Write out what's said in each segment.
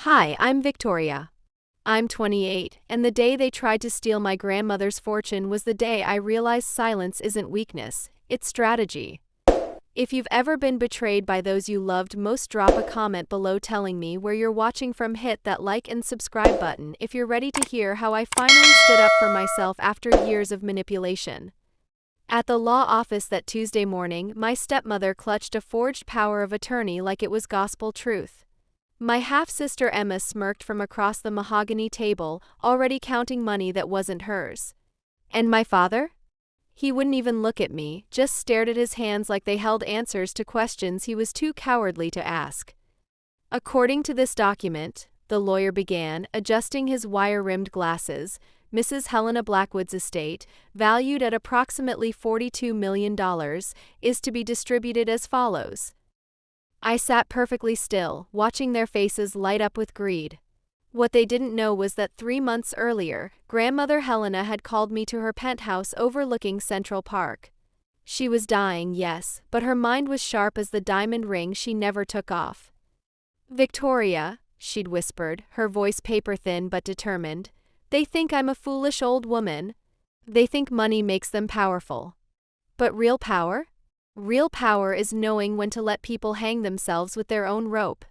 Hi, I'm Victoria. I'm 28, and the day they tried to steal my grandmother's fortune was the day I realized silence isn't weakness, it's strategy. If you've ever been betrayed by those you loved most, drop a comment below telling me where you're watching from. Hit that like and subscribe button if you're ready to hear how I finally stood up for myself after years of manipulation. At the law office that Tuesday morning, my stepmother clutched a forged power of attorney like it was gospel truth. My half-sister Emma smirked from across the mahogany table, already counting money that wasn't hers. And my father? He wouldn't even look at me, just stared at his hands like they held answers to questions he was too cowardly to ask. According to this document, the lawyer began, adjusting his wire-rimmed glasses, Mrs. Helena Blackwood's estate, valued at approximately $42 million, is to be distributed as follows. I sat perfectly still, watching their faces light up with greed. What they didn't know was that 3 months earlier, Grandmother Helena had called me to her penthouse overlooking Central Park. She was dying, yes, but her mind was sharp as the diamond ring she never took off. "Victoria," she'd whispered, her voice paper-thin but determined, "they think I'm a foolish old woman. They think money makes them powerful. But real power? Real power is knowing when to let people hang themselves with their own rope."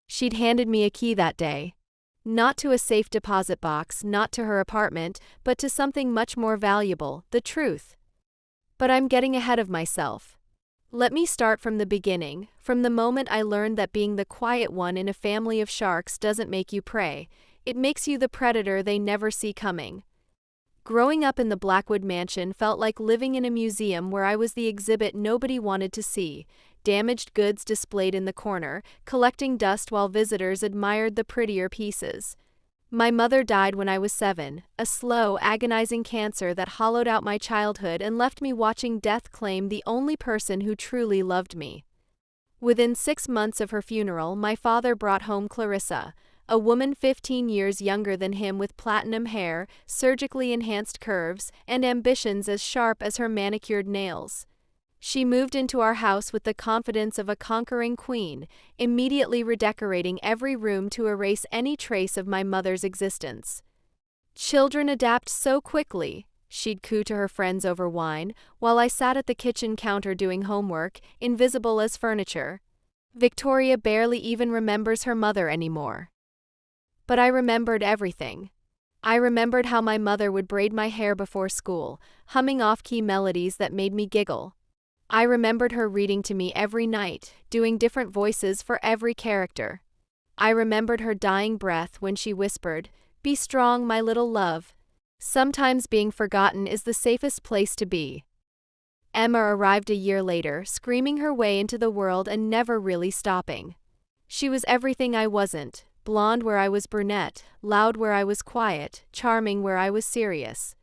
She'd handed me a key that day. Not to a safe deposit box, not to her apartment, but to something much more valuable, the truth. But I'm getting ahead of myself. Let me start from the beginning, from the moment I learned that being the quiet one in a family of sharks doesn't make you prey, it makes you the predator they never see coming. Growing up in the Blackwood mansion felt like living in a museum where I was the exhibit nobody wanted to see, damaged goods displayed in the corner, collecting dust while visitors admired the prettier pieces. My mother died when I was 7, a slow, agonizing cancer that hollowed out my childhood and left me watching death claim the only person who truly loved me. Within 6 months of her funeral, my father brought home Clarissa, a woman 15 years younger than him with platinum hair, surgically enhanced curves, and ambitions as sharp as her manicured nails. She moved into our house with the confidence of a conquering queen, immediately redecorating every room to erase any trace of my mother's existence. "Children adapt so quickly," she'd coo to her friends over wine, while I sat at the kitchen counter doing homework, invisible as furniture. Victoria barely even remembers her mother anymore. But I remembered everything. I remembered how my mother would braid my hair before school, humming off-key melodies that made me giggle. I remembered her reading to me every night, doing different voices for every character. I remembered her dying breath when she whispered, "Be strong, my little love. Sometimes being forgotten is the safest place to be." Emma arrived a year later, screaming her way into the world and never really stopping. She was everything I wasn't. Blonde where I was brunette, loud where I was quiet, charming where I was serious.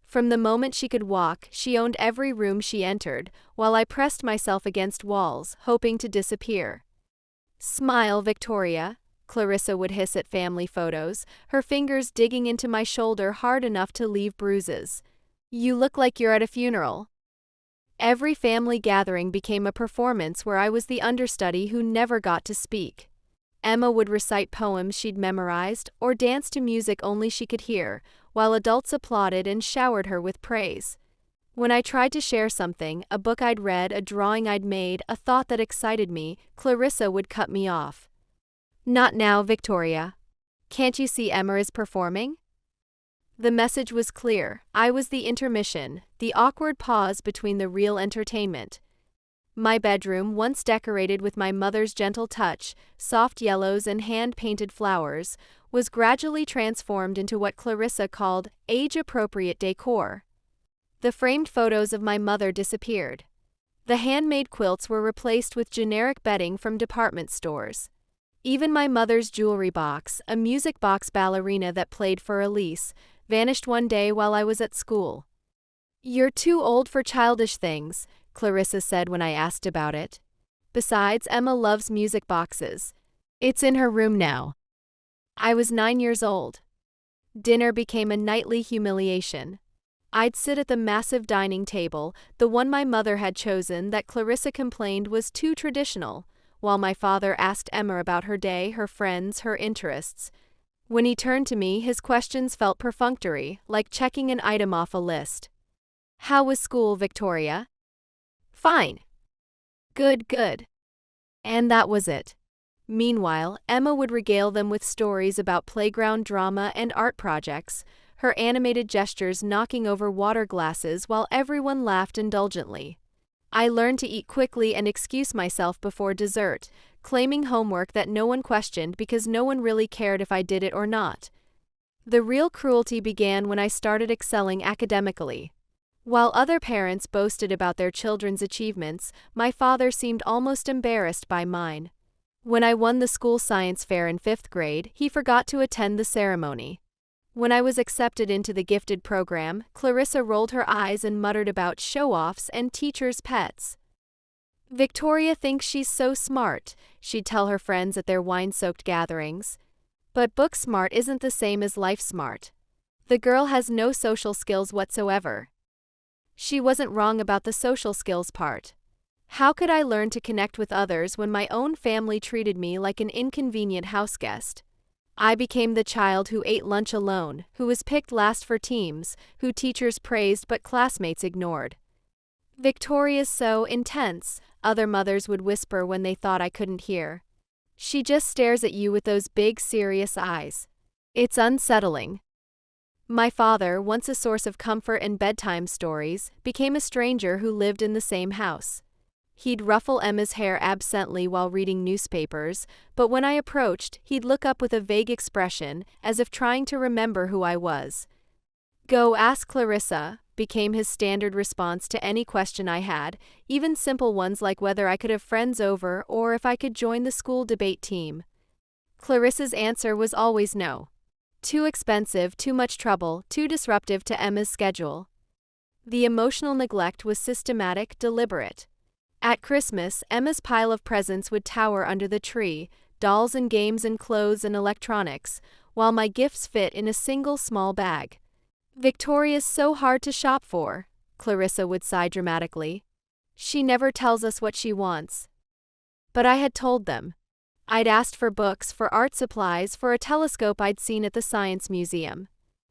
From the moment she could walk, she owned every room she entered, while I pressed myself against walls, hoping to disappear. "Smile, Victoria," Clarissa would hiss at family photos, her fingers digging into my shoulder hard enough to leave bruises. "You look like you're at a funeral." Every family gathering became a performance where I was the understudy who never got to speak. Emma would recite poems she'd memorized or dance to music only she could hear, while adults applauded and showered her with praise. When I tried to share something, a book I'd read, a drawing I'd made, a thought that excited me, Clarissa would cut me off. "Not now, Victoria. Can't you see Emma is performing?" The message was clear. I was the intermission, the awkward pause between the real entertainment. My bedroom, once decorated with my mother's gentle touch, soft yellows and hand-painted flowers, was gradually transformed into what Clarissa called age-appropriate decor. The framed photos of my mother disappeared. The handmade quilts were replaced with generic bedding from department stores. Even my mother's jewelry box, a music box ballerina that played for Elise, vanished one day while I was at school. "You're too old for childish things," Clarissa said when I asked about it. "Besides, Emma loves music boxes. It's in her room now." I was 9 years old. Dinner became a nightly humiliation. I'd sit at the massive dining table, the one my mother had chosen that Clarissa complained was too traditional, while my father asked Emma about her day, her friends, her interests. When he turned to me, his questions felt perfunctory, like checking an item off a list. "How was school, Victoria?" "Fine." "Good, good." And that was it. Meanwhile, Emma would regale them with stories about playground drama and art projects, her animated gestures knocking over water glasses while everyone laughed indulgently. I learned to eat quickly and excuse myself before dessert, claiming homework that no one questioned because no one really cared if I did it or not. The real cruelty began when I started excelling academically. While other parents boasted about their children's achievements, my father seemed almost embarrassed by mine. When I won the school science fair in 5th grade, he forgot to attend the ceremony. When I was accepted into the gifted program, Clarissa rolled her eyes and muttered about show-offs and teachers' pets. "Victoria thinks she's so smart," she'd tell her friends at their wine-soaked gatherings. But book smart isn't the same as life smart. The girl has no social skills whatsoever. She wasn't wrong about the social skills part. How could I learn to connect with others when my own family treated me like an inconvenient houseguest? I became the child who ate lunch alone, who was picked last for teams, who teachers praised but classmates ignored. "Victoria's so intense," other mothers would whisper when they thought I couldn't hear. "She just stares at you with those big, serious eyes. It's unsettling." My father, once a source of comfort and bedtime stories, became a stranger who lived in the same house. He'd ruffle Emma's hair absently while reading newspapers, but when I approached, he'd look up with a vague expression, as if trying to remember who I was. "Go ask Clarissa," became his standard response to any question I had, even simple ones like whether I could have friends over or if I could join the school debate team. Clarissa's answer was always no. Too expensive, too much trouble, too disruptive to Emma's schedule. The emotional neglect was systematic, deliberate. At Christmas, Emma's pile of presents would tower under the tree, dolls and games and clothes and electronics, while my gifts fit in a single small bag. "Victoria's so hard to shop for," Clarissa would sigh dramatically. "She never tells us what she wants." But I had told them. I'd asked for books, for art supplies, for a telescope I'd seen at the Science Museum.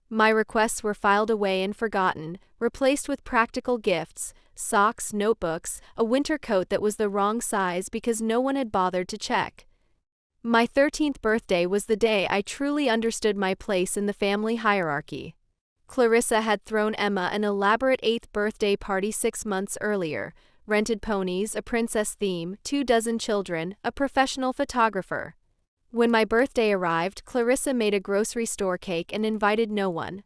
My requests were filed away and forgotten, replaced with practical gifts, socks, notebooks, a winter coat that was the wrong size because no one had bothered to check. My 13th birthday was the day I truly understood my place in the family hierarchy. Clarissa had thrown Emma an elaborate 8th birthday party 6 months earlier, rented ponies, a princess theme, 24 children, a professional photographer. When my birthday arrived, Clarissa made a grocery store cake and invited no one.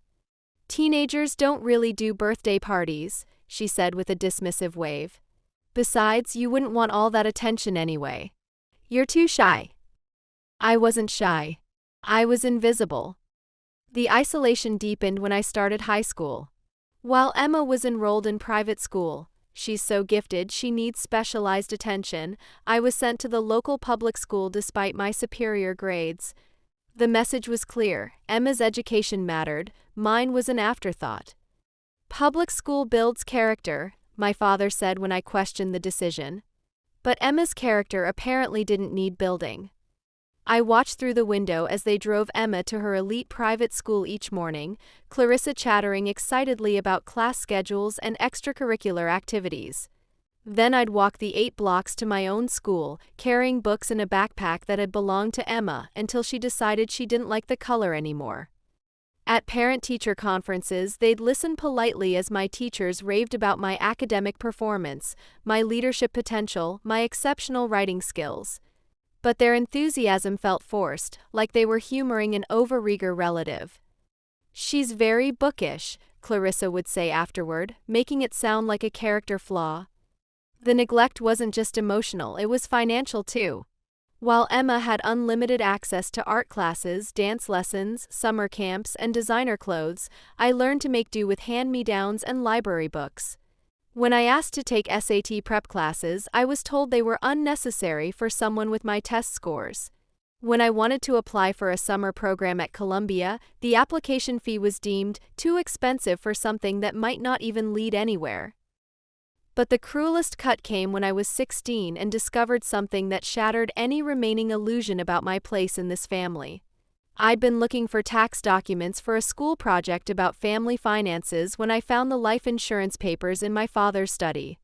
"Teenagers don't really do birthday parties," she said with a dismissive wave. "Besides, you wouldn't want all that attention anyway. You're too shy." I wasn't shy. I was invisible. The isolation deepened when I started high school. While Emma was enrolled in private school, she's so gifted she needs specialized attention, I was sent to the local public school despite my superior grades. The message was clear: Emma's education mattered, mine was an afterthought. "Public school builds character," my father said when I questioned the decision. But Emma's character apparently didn't need building. I watched through the window as they drove Emma to her elite private school each morning, Clarissa chattering excitedly about class schedules and extracurricular activities. Then I'd walk the 8 blocks to my own school, carrying books in a backpack that had belonged to Emma until she decided she didn't like the color anymore. At parent-teacher conferences, they'd listen politely as my teachers raved about my academic performance, my leadership potential, my exceptional writing skills. But their enthusiasm felt forced, like they were humoring an overeager relative. "She's very bookish," Clarissa would say afterward, making it sound like a character flaw. The neglect wasn't just emotional, it was financial too. While Emma had unlimited access to art classes, dance lessons, summer camps, and designer clothes, I learned to make do with hand-me-downs and library books. When I asked to take SAT prep classes, I was told they were unnecessary for someone with my test scores. When I wanted to apply for a summer program at Columbia, the application fee was deemed too expensive for something that might not even lead anywhere. But the cruelest cut came when I was 16 and discovered something that shattered any remaining illusion about my place in this family. I'd been looking for tax documents for a school project about family finances when I found the life insurance papers in my father's study.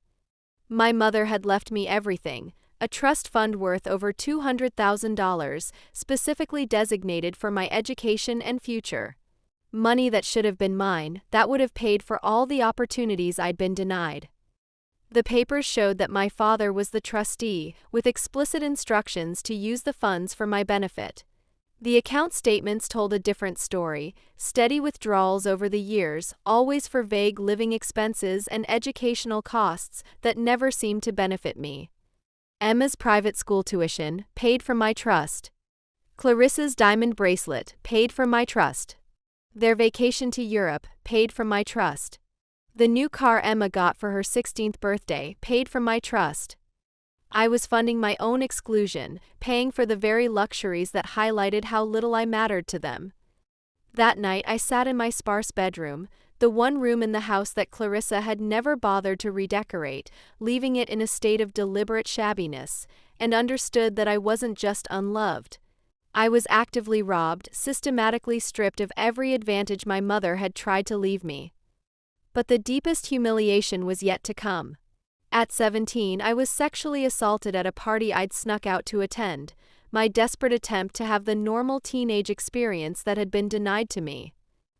My mother had left me everything, a trust fund worth over $200,000, specifically designated for my education and future. Money that should have been mine, that would have paid for all the opportunities I'd been denied. The papers showed that my father was the trustee, with explicit instructions to use the funds for my benefit. The account statements told a different story: steady withdrawals over the years, always for vague living expenses and educational costs that never seemed to benefit me. Emma's private school tuition, paid from my trust. Clarissa's diamond bracelet, paid from my trust. Their vacation to Europe, paid from my trust. The new car Emma got for her 16th birthday, paid from my trust. I was funding my own exclusion, paying for the very luxuries that highlighted how little I mattered to them. That night I sat in my sparse bedroom, the one room in the house that Clarissa had never bothered to redecorate, leaving it in a state of deliberate shabbiness, and understood that I wasn't just unloved. I was actively robbed, systematically stripped of every advantage my mother had tried to leave me. But the deepest humiliation was yet to come. At 17, I was sexually assaulted at a party I'd snuck out to attend, my desperate attempt to have the normal teenage experience that had been denied to me.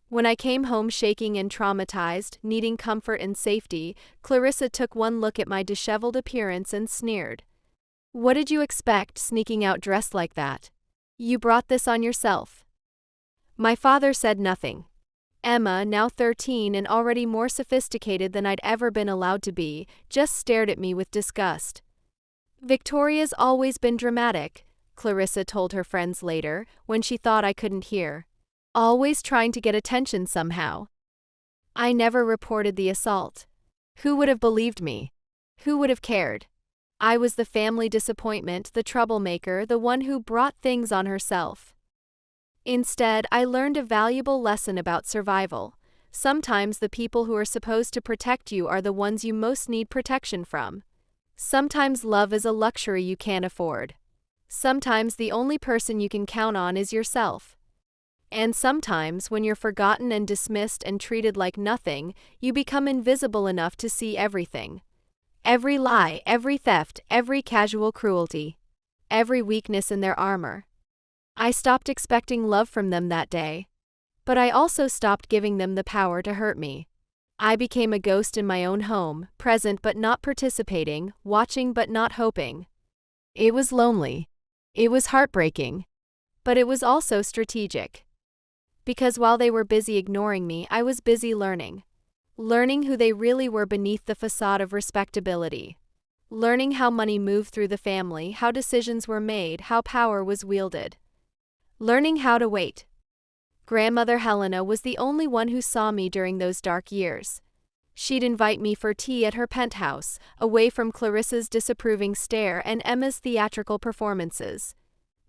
When I came home shaking and traumatized, needing comfort and safety, Clarissa took one look at my disheveled appearance and sneered. "What did you expect, sneaking out dressed like that? You brought this on yourself." My father said nothing. Emma, now 13 and already more sophisticated than I'd ever been allowed to be, just stared at me with disgust. "Victoria's always been dramatic," Clarissa told her friends later, when she thought I couldn't hear. "Always trying to get attention somehow." I never reported the assault. Who would have believed me? Who would have cared? I was the family disappointment, the troublemaker, the one who brought things on herself. Instead, I learned a valuable lesson about survival. Sometimes the people who are supposed to protect you are the ones you most need protection from. Sometimes love is a luxury you can't afford. Sometimes the only person you can count on is yourself. And sometimes, when you're forgotten and dismissed and treated like nothing, you become invisible enough to see everything. Every lie, every theft, every casual cruelty. Every weakness in their armor. I stopped expecting love from them that day. But I also stopped giving them the power to hurt me. I became a ghost in my own home, present but not participating, watching but not hoping. It was lonely. It was heartbreaking. But it was also strategic. Because while they were busy ignoring me, I was busy learning. Learning who they really were beneath the facade of respectability. Learning how money moved through the family, how decisions were made, how power was wielded. Learning how to wait. Grandmother Helena was the only one who saw me during those dark years. She'd invite me for tea at her penthouse, away from Clarissa's disapproving stare and Emma's theatrical performances.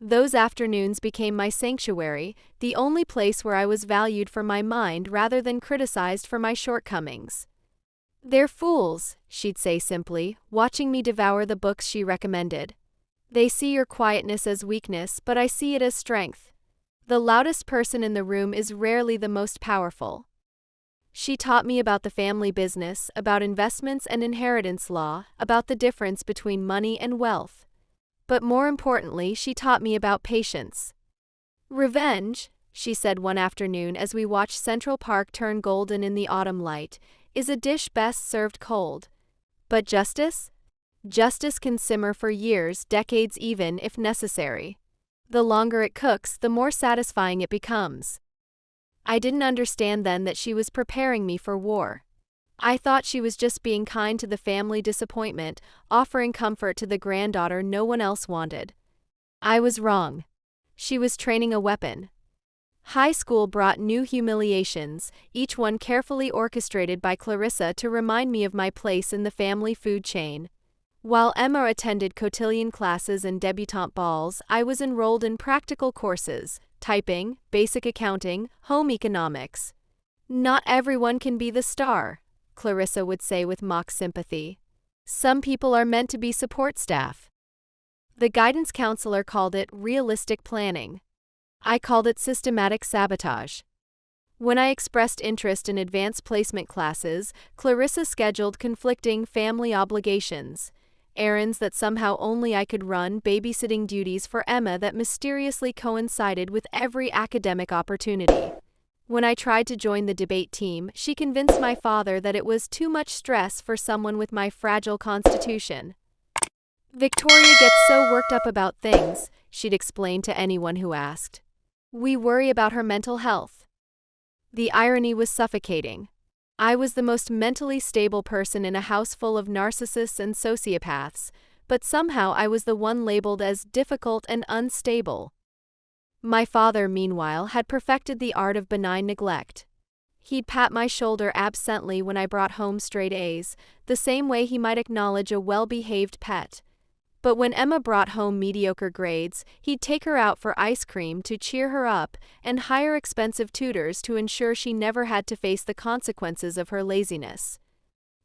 Those afternoons became my sanctuary, the only place where I was valued for my mind rather than criticized for my shortcomings. "They're fools," she'd say simply, watching me devour the books she recommended. "They see your quietness as weakness, but I see it as strength. The loudest person in the room is rarely the most powerful." She taught me about the family business, about investments and inheritance law, about the difference between money and wealth. But more importantly, she taught me about patience. "Revenge," she said one afternoon as we watched Central Park turn golden in the autumn light, "is a dish best served cold. But justice? Justice can simmer for years, decades even, if necessary. The longer it cooks, the more satisfying it becomes." I didn't understand then that she was preparing me for war. I thought she was just being kind to the family disappointment, offering comfort to the granddaughter no one else wanted. I was wrong. She was training a weapon. High school brought new humiliations, each one carefully orchestrated by Clarissa to remind me of my place in the family food chain. While Emma attended cotillion classes and debutante balls, I was enrolled in practical courses: typing, basic accounting, home economics. "Not everyone can be the star," Clarissa would say with mock sympathy. Some people are meant to be support staff. The guidance counselor called it realistic planning. I called it systematic sabotage. When I expressed interest in advanced placement classes, Clarissa scheduled conflicting family obligations, errands that somehow only I could run, babysitting duties for Emma that mysteriously coincided with every academic opportunity. When I tried to join the debate team, she convinced my father that it was too much stress for someone with my fragile constitution. Victoria gets so worked up about things, she'd explain to anyone who asked. We worry about her mental health. The irony was suffocating. I was the most mentally stable person in a house full of narcissists and sociopaths, but somehow I was the one labeled as difficult and unstable. My father, meanwhile, had perfected the art of benign neglect. He'd pat my shoulder absently when I brought home straight A's, the same way he might acknowledge a well-behaved pet. But when Emma brought home mediocre grades, he'd take her out for ice cream to cheer her up and hire expensive tutors to ensure she never had to face the consequences of her laziness.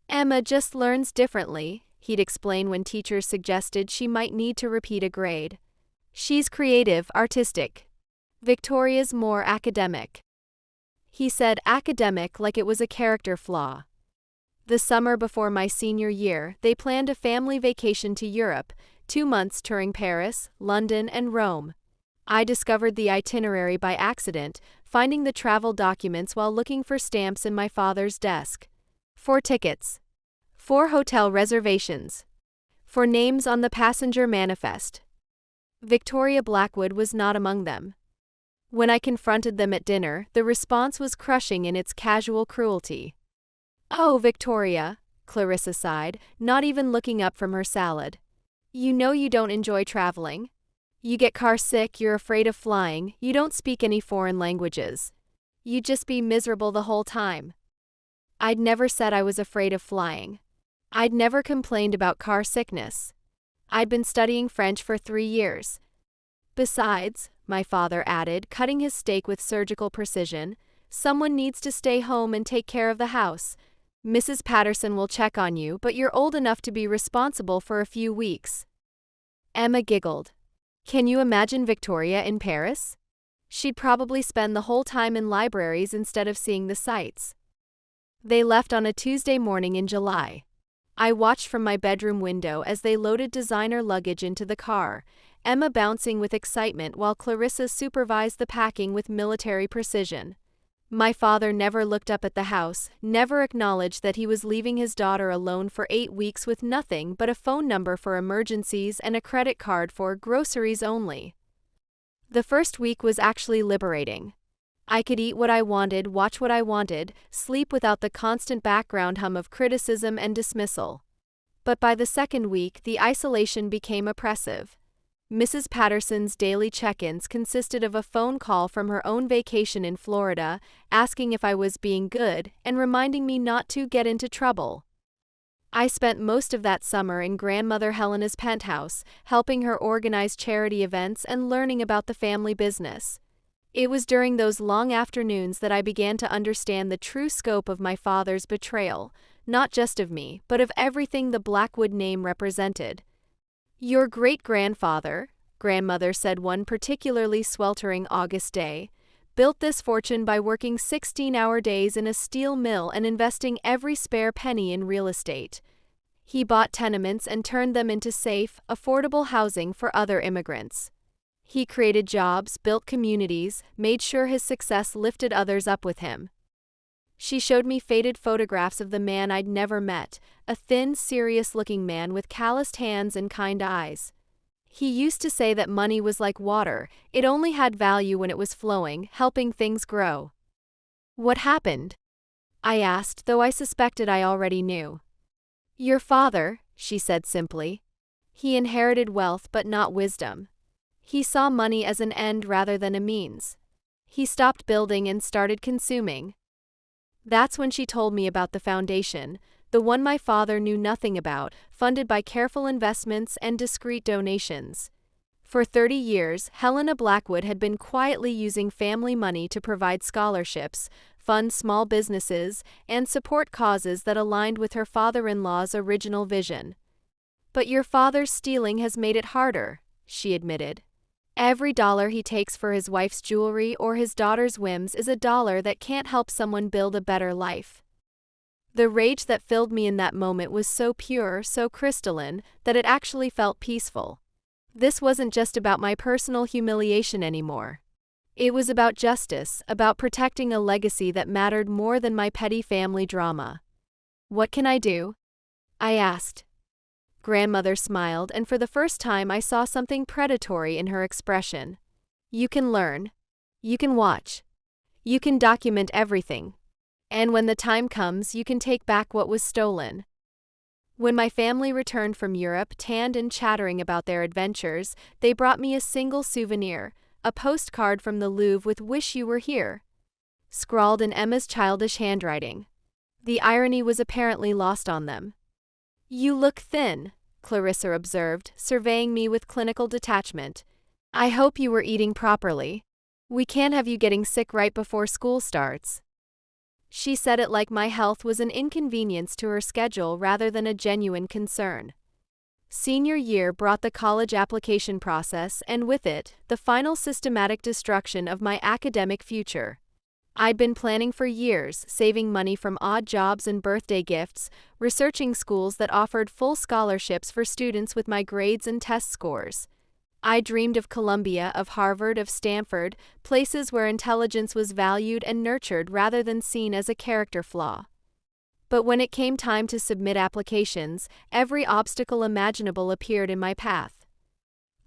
Emma just learns differently, he'd explain when teachers suggested she might need to repeat a grade. She's creative, artistic. Victoria's more academic. He said academic like it was a character flaw. The summer before my senior year, they planned a family vacation to Europe, 2 months touring Paris, London, and Rome. I discovered the itinerary by accident, finding the travel documents while looking for stamps in my father's desk. 4 tickets. 4 hotel reservations. 4 names on the passenger manifest. Victoria Blackwood was not among them. When I confronted them at dinner, the response was crushing in its casual cruelty. Oh, Victoria, Clarissa sighed, not even looking up from her salad. You know you don't enjoy traveling. You get car sick, you're afraid of flying, you don't speak any foreign languages. You'd just be miserable the whole time. I'd never said I was afraid of flying. I'd never complained about car sickness. I'd been studying French for 3 years. Besides, my father added, cutting his steak with surgical precision, someone needs to stay home and take care of the house. Mrs. Patterson will check on you, but you're old enough to be responsible for a few weeks. Emma giggled. Can you imagine Victoria in Paris? She'd probably spend the whole time in libraries instead of seeing the sights. They left on a Tuesday morning in July. I watched from my bedroom window as they loaded designer luggage into the car, Emma bouncing with excitement while Clarissa supervised the packing with military precision. My father never looked up at the house, never acknowledged that he was leaving his daughter alone for 8 weeks with nothing but a phone number for emergencies and a credit card for groceries only. The first week was actually liberating. I could eat what I wanted, watch what I wanted, sleep without the constant background hum of criticism and dismissal. But by the second week, the isolation became oppressive. Mrs. Patterson's daily check-ins consisted of a phone call from her own vacation in Florida, asking if I was being good and reminding me not to get into trouble. I spent most of that summer in grandmother Helena's penthouse, helping her organize charity events and learning about the family business. It was during those long afternoons that I began to understand the true scope of my father's betrayal, not just of me, but of everything the Blackwood name represented. Your great-grandfather, grandmother said one particularly sweltering August day, built this fortune by working 16-hour days in a steel mill and investing every spare penny in real estate. He bought tenements and turned them into safe, affordable housing for other immigrants. He created jobs, built communities, made sure his success lifted others up with him. She showed me faded photographs of the man I'd never met, a thin, serious-looking man with calloused hands and kind eyes. He used to say that money was like water, it only had value when it was flowing, helping things grow. What happened? I asked, though I suspected I already knew. Your father, she said simply. He inherited wealth but not wisdom. He saw money as an end rather than a means. He stopped building and started consuming. That's when she told me about the foundation, the one my father knew nothing about, funded by careful investments and discreet donations. For 30 years, Helena Blackwood had been quietly using family money to provide scholarships, fund small businesses, and support causes that aligned with her father-in-law's original vision. "But your father's stealing has made it harder," she admitted. "Every dollar he takes for his wife's jewelry or his daughter's whims is a dollar that can't help someone build a better life." The rage that filled me in that moment was so pure, so crystalline, that it actually felt peaceful. This wasn't just about my personal humiliation anymore. It was about justice, about protecting a legacy that mattered more than my petty family drama. "What can I do?" I asked. Grandmother smiled, and for the first time I saw something predatory in her expression. "You can learn. You can watch. You can document everything. And when the time comes, you can take back what was stolen." When my family returned from Europe, tanned and chattering about their adventures, they brought me a single souvenir, a postcard from the Louvre with "Wish you were here," scrawled in Emma's childish handwriting. The irony was apparently lost on them. "You look thin," Clarissa observed, surveying me with clinical detachment. "I hope you were eating properly. We can't have you getting sick right before school starts." She said it like my health was an inconvenience to her schedule rather than a genuine concern. Senior year brought the college application process, and with it, the final systematic destruction of my academic future. I'd been planning for years, saving money from odd jobs and birthday gifts, researching schools that offered full scholarships for students with my grades and test scores. I dreamed of Columbia, of Harvard, of Stanford, places where intelligence was valued and nurtured rather than seen as a character flaw. But when it came time to submit applications, every obstacle imaginable appeared in my path.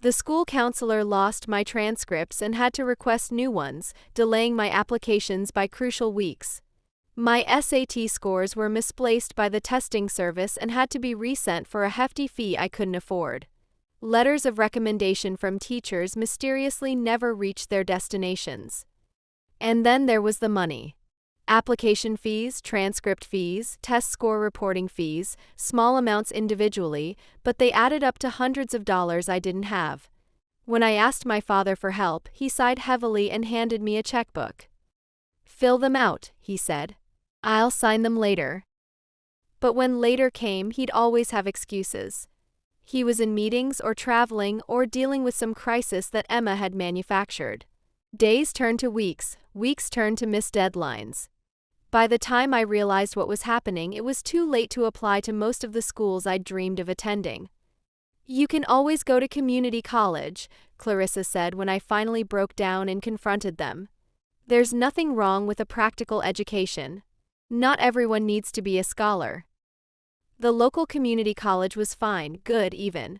The school counselor lost my transcripts and had to request new ones, delaying my applications by crucial weeks. My SAT scores were misplaced by the testing service and had to be resent for a hefty fee I couldn't afford. Letters of recommendation from teachers mysteriously never reached their destinations. And then there was the money. Application fees, transcript fees, test score reporting fees, small amounts individually, but they added up to hundreds of dollars I didn't have. When I asked my father for help, he sighed heavily and handed me a checkbook. "Fill them out," he said. "I'll sign them later." But when later came, he'd always have excuses. He was in meetings or traveling or dealing with some crisis that Emma had manufactured. Days turned to weeks, weeks turned to missed deadlines. By the time I realized what was happening, it was too late to apply to most of the schools I'd dreamed of attending. "You can always go to community college," Clarissa said when I finally broke down and confronted them. "There's nothing wrong with a practical education. Not everyone needs to be a scholar." The local community college was fine, good even.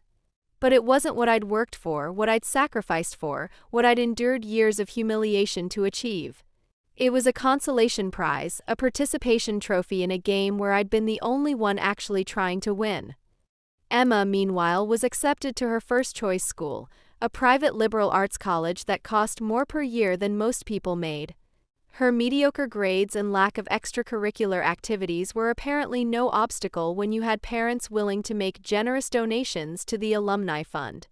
But it wasn't what I'd worked for, what I'd sacrificed for, what I'd endured years of humiliation to achieve. It was a consolation prize, a participation trophy in a game where I'd been the only one actually trying to win. Emma, meanwhile, was accepted to her first-choice school, a private liberal arts college that cost more per year than most people made. Her mediocre grades and lack of extracurricular activities were apparently no obstacle when you had parents willing to make generous donations to the alumni fund.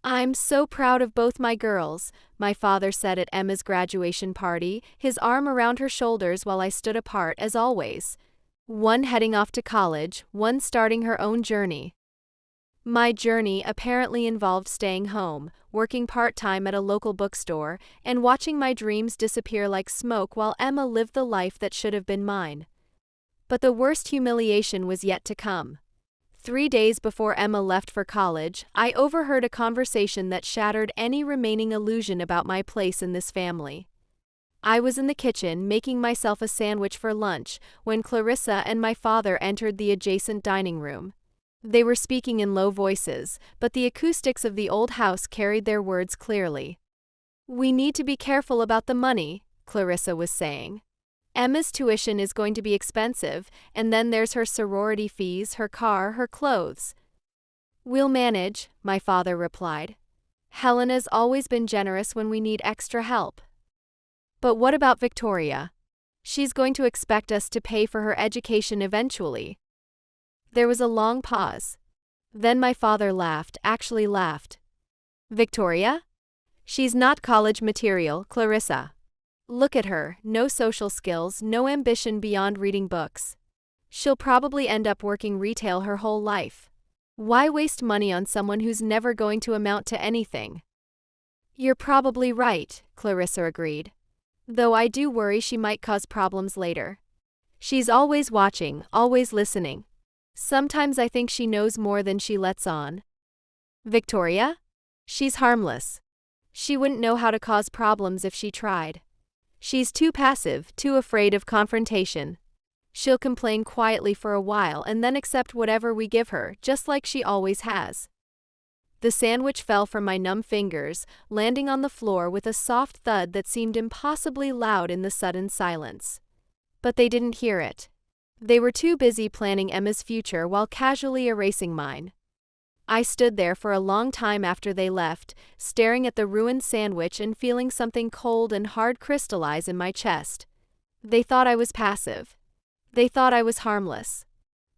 "I'm so proud of both my girls," my father said at Emma's graduation party, his arm around her shoulders while I stood apart as always. One heading off to college, one starting her own journey. My journey apparently involved staying home, working part-time at a local bookstore, and watching my dreams disappear like smoke while Emma lived the life that should have been mine. But the worst humiliation was yet to come. 3 days before Emma left for college, I overheard a conversation that shattered any remaining illusion about my place in this family. I was in the kitchen making myself a sandwich for lunch when Clarissa and my father entered the adjacent dining room. They were speaking in low voices, but the acoustics of the old house carried their words clearly. "We need to be careful about the money," Clarissa was saying. "Emma's tuition is going to be expensive, and then there's her sorority fees, her car, her clothes." "We'll manage," my father replied. "Helena's always been generous when we need extra help." "But what about Victoria? She's going to expect us to pay for her education eventually." There was a long pause. Then my father laughed, actually laughed. Victoria? She's not college material, Clarissa. Look at her, no social skills, no ambition beyond reading books. She'll probably end up working retail her whole life. Why waste money on someone who's never going to amount to anything? You're probably right, Clarissa agreed. Though I do worry she might cause problems later. She's always watching, always listening. Sometimes I think she knows more than she lets on. Victoria? She's harmless. She wouldn't know how to cause problems if she tried. She's too passive, too afraid of confrontation. She'll complain quietly for a while and then accept whatever we give her, just like she always has. The sandwich fell from my numb fingers, landing on the floor with a soft thud that seemed impossibly loud in the sudden silence. But they didn't hear it. They were too busy planning Emma's future while casually erasing mine. I stood there for a long time after they left, staring at the ruined sandwich and feeling something cold and hard crystallize in my chest. They thought I was passive. They thought I was harmless.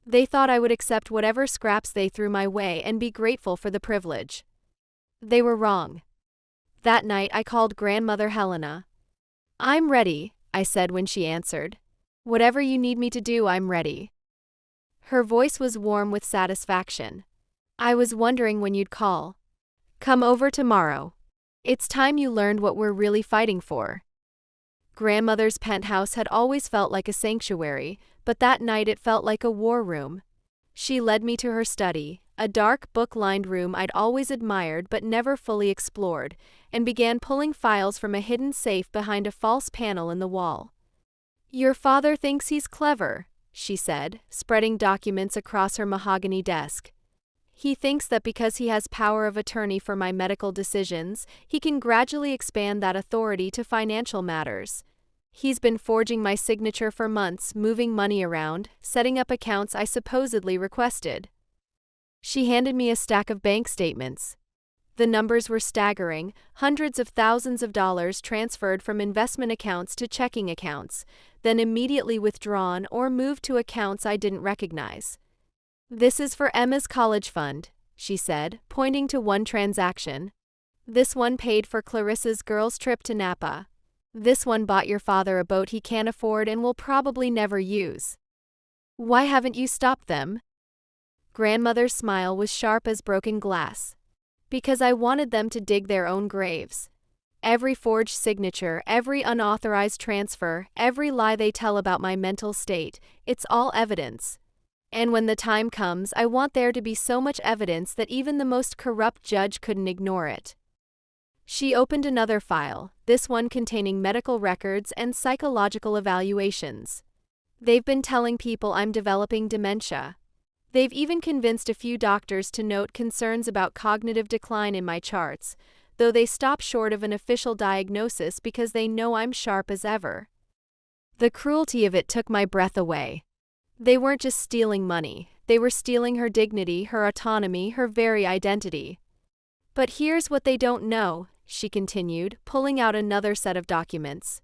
They thought I would accept whatever scraps they threw my way and be grateful for the privilege. They were wrong. That night I called Grandmother Helena. "I'm ready," I said when she answered. "Whatever you need me to do, I'm ready." Her voice was warm with satisfaction. "I was wondering when you'd call. Come over tomorrow. It's time you learned what we're really fighting for." Grandmother's penthouse had always felt like a sanctuary, but that night it felt like a war room. She led me to her study, a dark, book-lined room I'd always admired but never fully explored, and began pulling files from a hidden safe behind a false panel in the wall. "Your father thinks he's clever," she said, spreading documents across her mahogany desk. "He thinks that because he has power of attorney for my medical decisions, he can gradually expand that authority to financial matters. He's been forging my signature for months, moving money around, setting up accounts I supposedly requested." She handed me a stack of bank statements. The numbers were staggering, hundreds of thousands of dollars transferred from investment accounts to checking accounts, then immediately withdrawn or moved to accounts I didn't recognize. "This is for Emma's college fund," she said, pointing to one transaction. "This one paid for Clarissa's girls' trip to Napa. This one bought your father a boat he can't afford and will probably never use. Why haven't you stopped them?" Grandmother's smile was sharp as broken glass. "Because I wanted them to dig their own graves. Every forged signature, every unauthorized transfer, every lie they tell about my mental state, it's all evidence. And when the time comes, I want there to be so much evidence that even the most corrupt judge couldn't ignore it." She opened another file, this one containing medical records and psychological evaluations. "They've been telling people I'm developing dementia. They've even convinced a few doctors to note concerns about cognitive decline in my charts, though they stop short of an official diagnosis because they know I'm sharp as ever." The cruelty of it took my breath away. They weren't just stealing money, they were stealing her dignity, her autonomy, her very identity. "But here's what they don't know," she continued, pulling out another set of documents.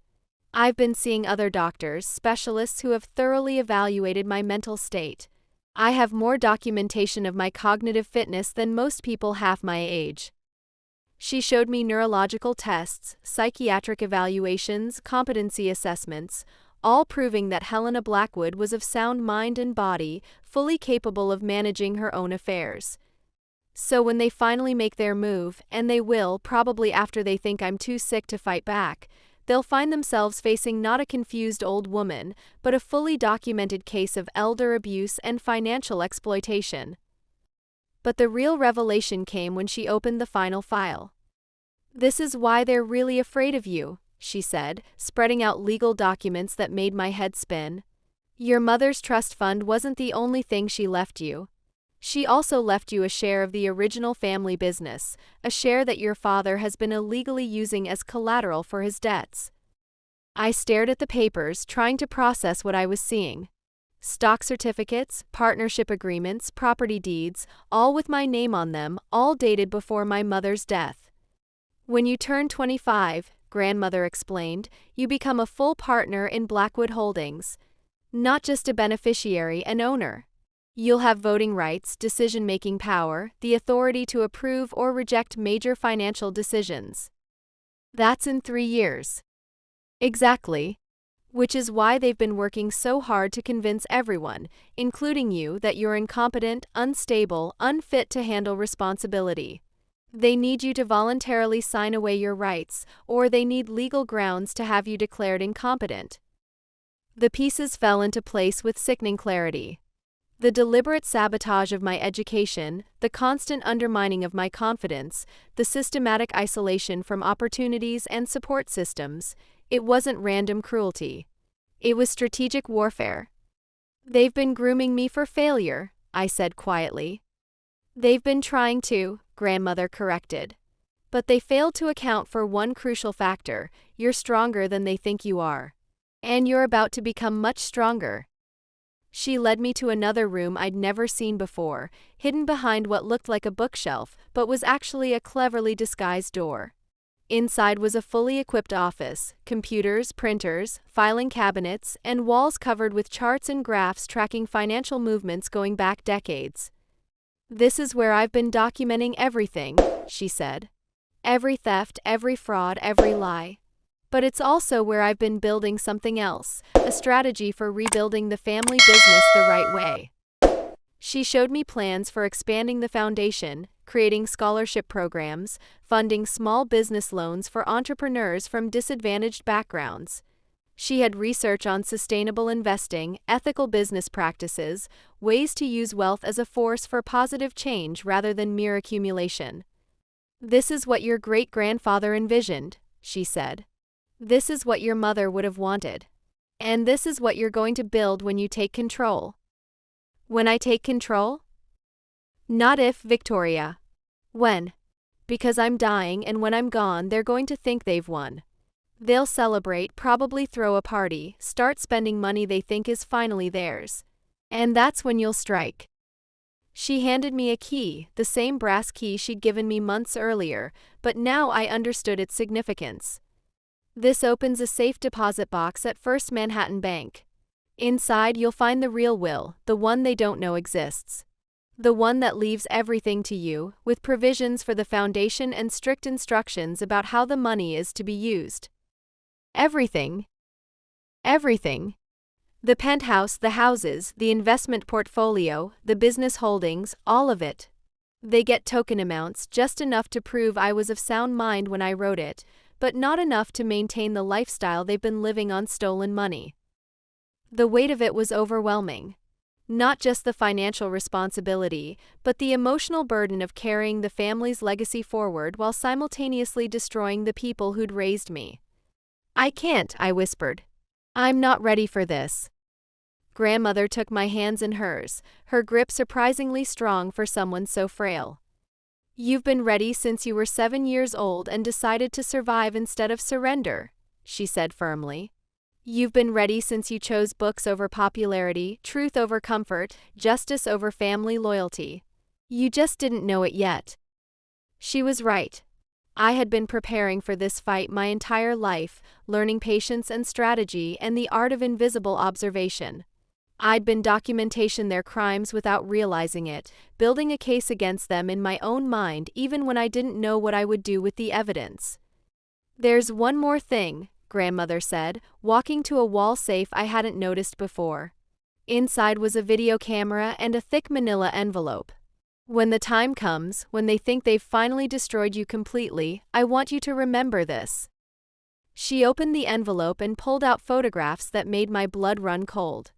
"I've been seeing other doctors, specialists who have thoroughly evaluated my mental state. I have more documentation of my cognitive fitness than most people half my age." She showed me neurological tests, psychiatric evaluations, competency assessments, all proving that Helena Blackwood was of sound mind and body, fully capable of managing her own affairs. So when they finally make their move, and they will, probably after they think I'm too sick to fight back, they'll find themselves facing not a confused old woman, but a fully documented case of elder abuse and financial exploitation. But the real revelation came when she opened the final file. "This is why they're really afraid of you," she said, spreading out legal documents that made my head spin. "Your mother's trust fund wasn't the only thing she left you. She also left you a share of the original family business, a share that your father has been illegally using as collateral for his debts." I stared at the papers, trying to process what I was seeing. Stock certificates, partnership agreements, property deeds, all with my name on them, all dated before my mother's death. "When you turn 25, Grandmother explained, you become a full partner in Blackwood Holdings. Not just a beneficiary, an owner. You'll have voting rights, decision-making power, the authority to approve or reject major financial decisions. That's in 3 years. Exactly. Which is why they've been working so hard to convince everyone, including you, that you're incompetent, unstable, unfit to handle responsibility. They need you to voluntarily sign away your rights, or they need legal grounds to have you declared incompetent. The pieces fell into place with sickening clarity. The deliberate sabotage of my education, the constant undermining of my confidence, the systematic isolation from opportunities and support systems, it wasn't random cruelty. It was strategic warfare. They've been grooming me for failure, I said quietly. They've been trying to, grandmother corrected. But they failed to account for one crucial factor: you're stronger than they think you are. And you're about to become much stronger. She led me to another room I'd never seen before, hidden behind what looked like a bookshelf, but was actually a cleverly disguised door. Inside was a fully equipped office: computers, printers, filing cabinets, and walls covered with charts and graphs tracking financial movements going back decades. This is where I've been documenting everything, she said. Every theft, every fraud, every lie. But it's also where I've been building something else, a strategy for rebuilding the family business the right way. She showed me plans for expanding the foundation, creating scholarship programs, funding small business loans for entrepreneurs from disadvantaged backgrounds. She had research on sustainable investing, ethical business practices, ways to use wealth as a force for positive change rather than mere accumulation. This is what your great-grandfather envisioned, she said. This is what your mother would have wanted. And this is what you're going to build when you take control. When I take control? Not if, Victoria. When? Because I'm dying, and when I'm gone, they're going to think they've won. They'll celebrate, probably throw a party, start spending money they think is finally theirs. And that's when you'll strike. She handed me a key, the same brass key she'd given me months earlier, but now I understood its significance. This opens a safe deposit box at First Manhattan Bank. Inside you'll find the real will, the one they don't know exists. The one that leaves everything to you, with provisions for the foundation and strict instructions about how the money is to be used. Everything. Everything. The penthouse, the houses, the investment portfolio, the business holdings, all of it. They get token amounts, just enough to prove I was of sound mind when I wrote it, but not enough to maintain the lifestyle they've been living on stolen money. The weight of it was overwhelming. Not just the financial responsibility, but the emotional burden of carrying the family's legacy forward while simultaneously destroying the people who'd raised me. I can't, I whispered. I'm not ready for this. Grandmother took my hands in hers, her grip surprisingly strong for someone so frail. You've been ready since you were 7 years old and decided to survive instead of surrender, she said firmly. You've been ready since you chose books over popularity, truth over comfort, justice over family loyalty. You just didn't know it yet. She was right. I had been preparing for this fight my entire life, learning patience and strategy and the art of invisible observation. I'd been documenting their crimes without realizing it, building a case against them in my own mind even when I didn't know what I would do with the evidence. There's one more thing, Grandmother said, walking to a wall safe I hadn't noticed before. Inside was a video camera and a thick manila envelope. When the time comes, when they think they've finally destroyed you completely, I want you to remember this. She opened the envelope and pulled out photographs that made my blood run cold.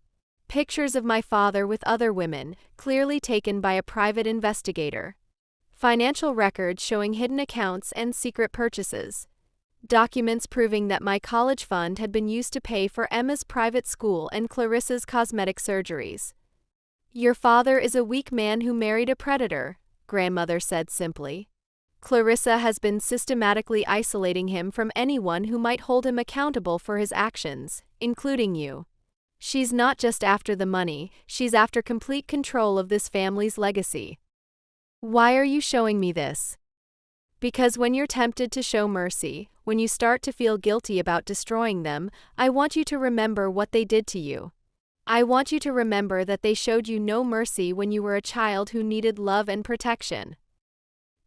Pictures of my father with other women, clearly taken by a private investigator. Financial records showing hidden accounts and secret purchases. Documents proving that my college fund had been used to pay for Emma's private school and Clarissa's cosmetic surgeries. Your father is a weak man who married a predator, Grandmother said simply. Clarissa has been systematically isolating him from anyone who might hold him accountable for his actions, including you. She's not just after the money, she's after complete control of this family's legacy. Why are you showing me this? Because when you're tempted to show mercy, when you start to feel guilty about destroying them, I want you to remember what they did to you. I want you to remember that they showed you no mercy when you were a child who needed love and protection."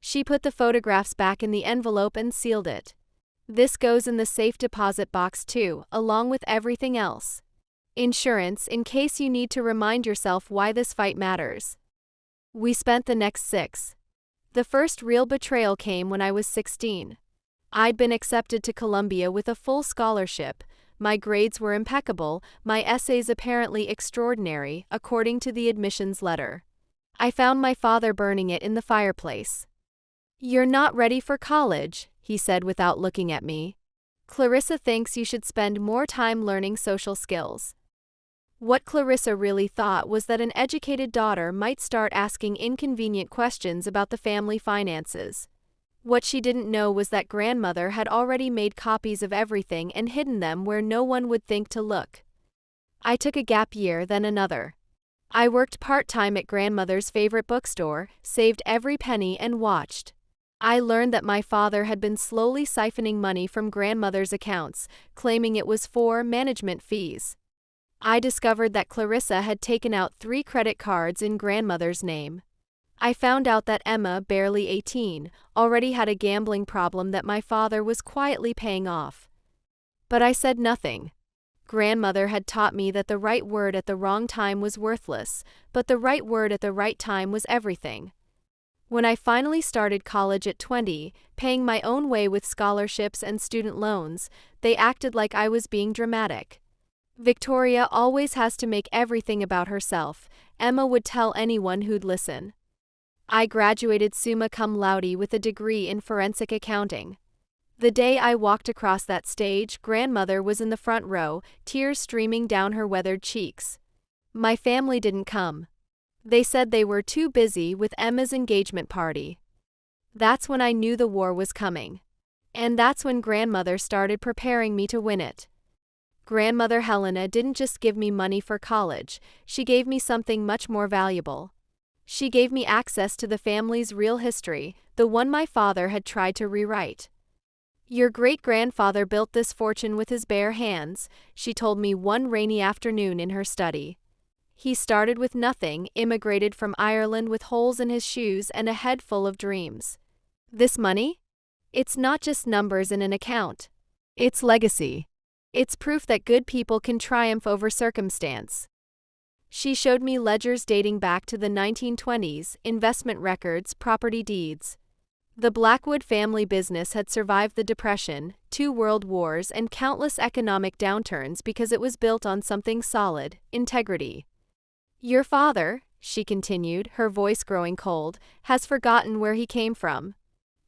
She put the photographs back in the envelope and sealed it. "This goes in the safe deposit box too, along with everything else. Insurance in case you need to remind yourself why this fight matters." We spent the next 6. The first real betrayal came when I was 16. I'd been accepted to Columbia with a full scholarship. My grades were impeccable, my essays apparently extraordinary, according to the admissions letter. I found my father burning it in the fireplace. "You're not ready for college," he said without looking at me. "Clarissa thinks you should spend more time learning social skills." What Clarissa really thought was that an educated daughter might start asking inconvenient questions about the family finances. What she didn't know was that grandmother had already made copies of everything and hidden them where no one would think to look. I took a gap year, then another. I worked part-time at grandmother's favorite bookstore, saved every penny and watched. I learned that my father had been slowly siphoning money from grandmother's accounts, claiming it was for management fees. I discovered that Clarissa had taken out 3 credit cards in grandmother's name. I found out that Emma, barely 18, already had a gambling problem that my father was quietly paying off. But I said nothing. Grandmother had taught me that the right word at the wrong time was worthless, but the right word at the right time was everything. When I finally started college at 20, paying my own way with scholarships and student loans, they acted like I was being dramatic. "Victoria always has to make everything about herself," Emma would tell anyone who'd listen. I graduated summa cum laude with a degree in forensic accounting. The day I walked across that stage, grandmother was in the front row, tears streaming down her weathered cheeks. My family didn't come. They said they were too busy with Emma's engagement party. That's when I knew the war was coming. And that's when grandmother started preparing me to win it. Grandmother Helena didn't just give me money for college, she gave me something much more valuable. She gave me access to the family's real history, the one my father had tried to rewrite. "Your great-grandfather built this fortune with his bare hands," she told me one rainy afternoon in her study. "He started with nothing, immigrated from Ireland with holes in his shoes and a head full of dreams. This money? It's not just numbers in an account. It's legacy. It's proof that good people can triumph over circumstance." She showed me ledgers dating back to the 1920s, investment records, property deeds. The Blackwood family business had survived the Depression, 2 world wars, and countless economic downturns because it was built on something solid: integrity. "Your father," she continued, her voice growing cold, "has forgotten where he came from.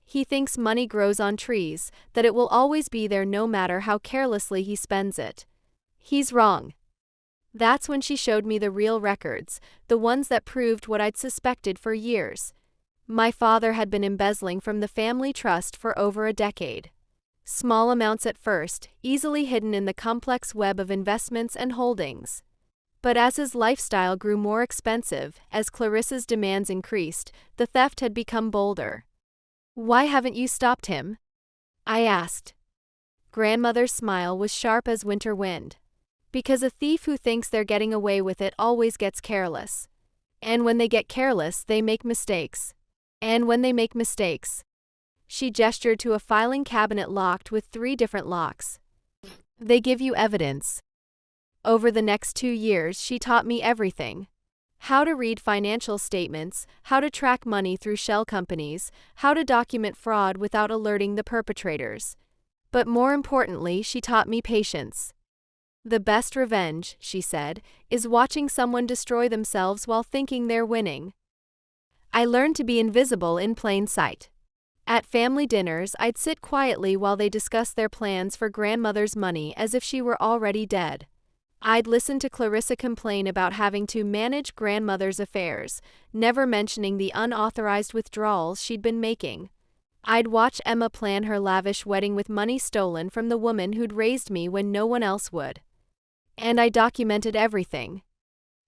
He thinks money grows on trees, that it will always be there no matter how carelessly he spends it. He's wrong." That's when she showed me the real records, the ones that proved what I'd suspected for years. My father had been embezzling from the family trust for over a decade. Small amounts at first, easily hidden in the complex web of investments and holdings. But as his lifestyle grew more expensive, as Clarissa's demands increased, the theft had become bolder. "Why haven't you stopped him?" I asked. Grandmother's smile was sharp as winter wind. "Because a thief who thinks they're getting away with it always gets careless. And when they get careless, they make mistakes. And when they make mistakes..." She gestured to a filing cabinet locked with 3 different locks. "They give you evidence." Over the next 2 years, she taught me everything. How to read financial statements, how to track money through shell companies, how to document fraud without alerting the perpetrators. But more importantly, she taught me patience. "The best revenge," she said, "is watching someone destroy themselves while thinking they're winning." I learned to be invisible in plain sight. At family dinners, I'd sit quietly while they discussed their plans for grandmother's money as if she were already dead. I'd listen to Clarissa complain about having to manage grandmother's affairs, never mentioning the unauthorized withdrawals she'd been making. I'd watch Emma plan her lavish wedding with money stolen from the woman who'd raised me when no one else would. And I documented everything.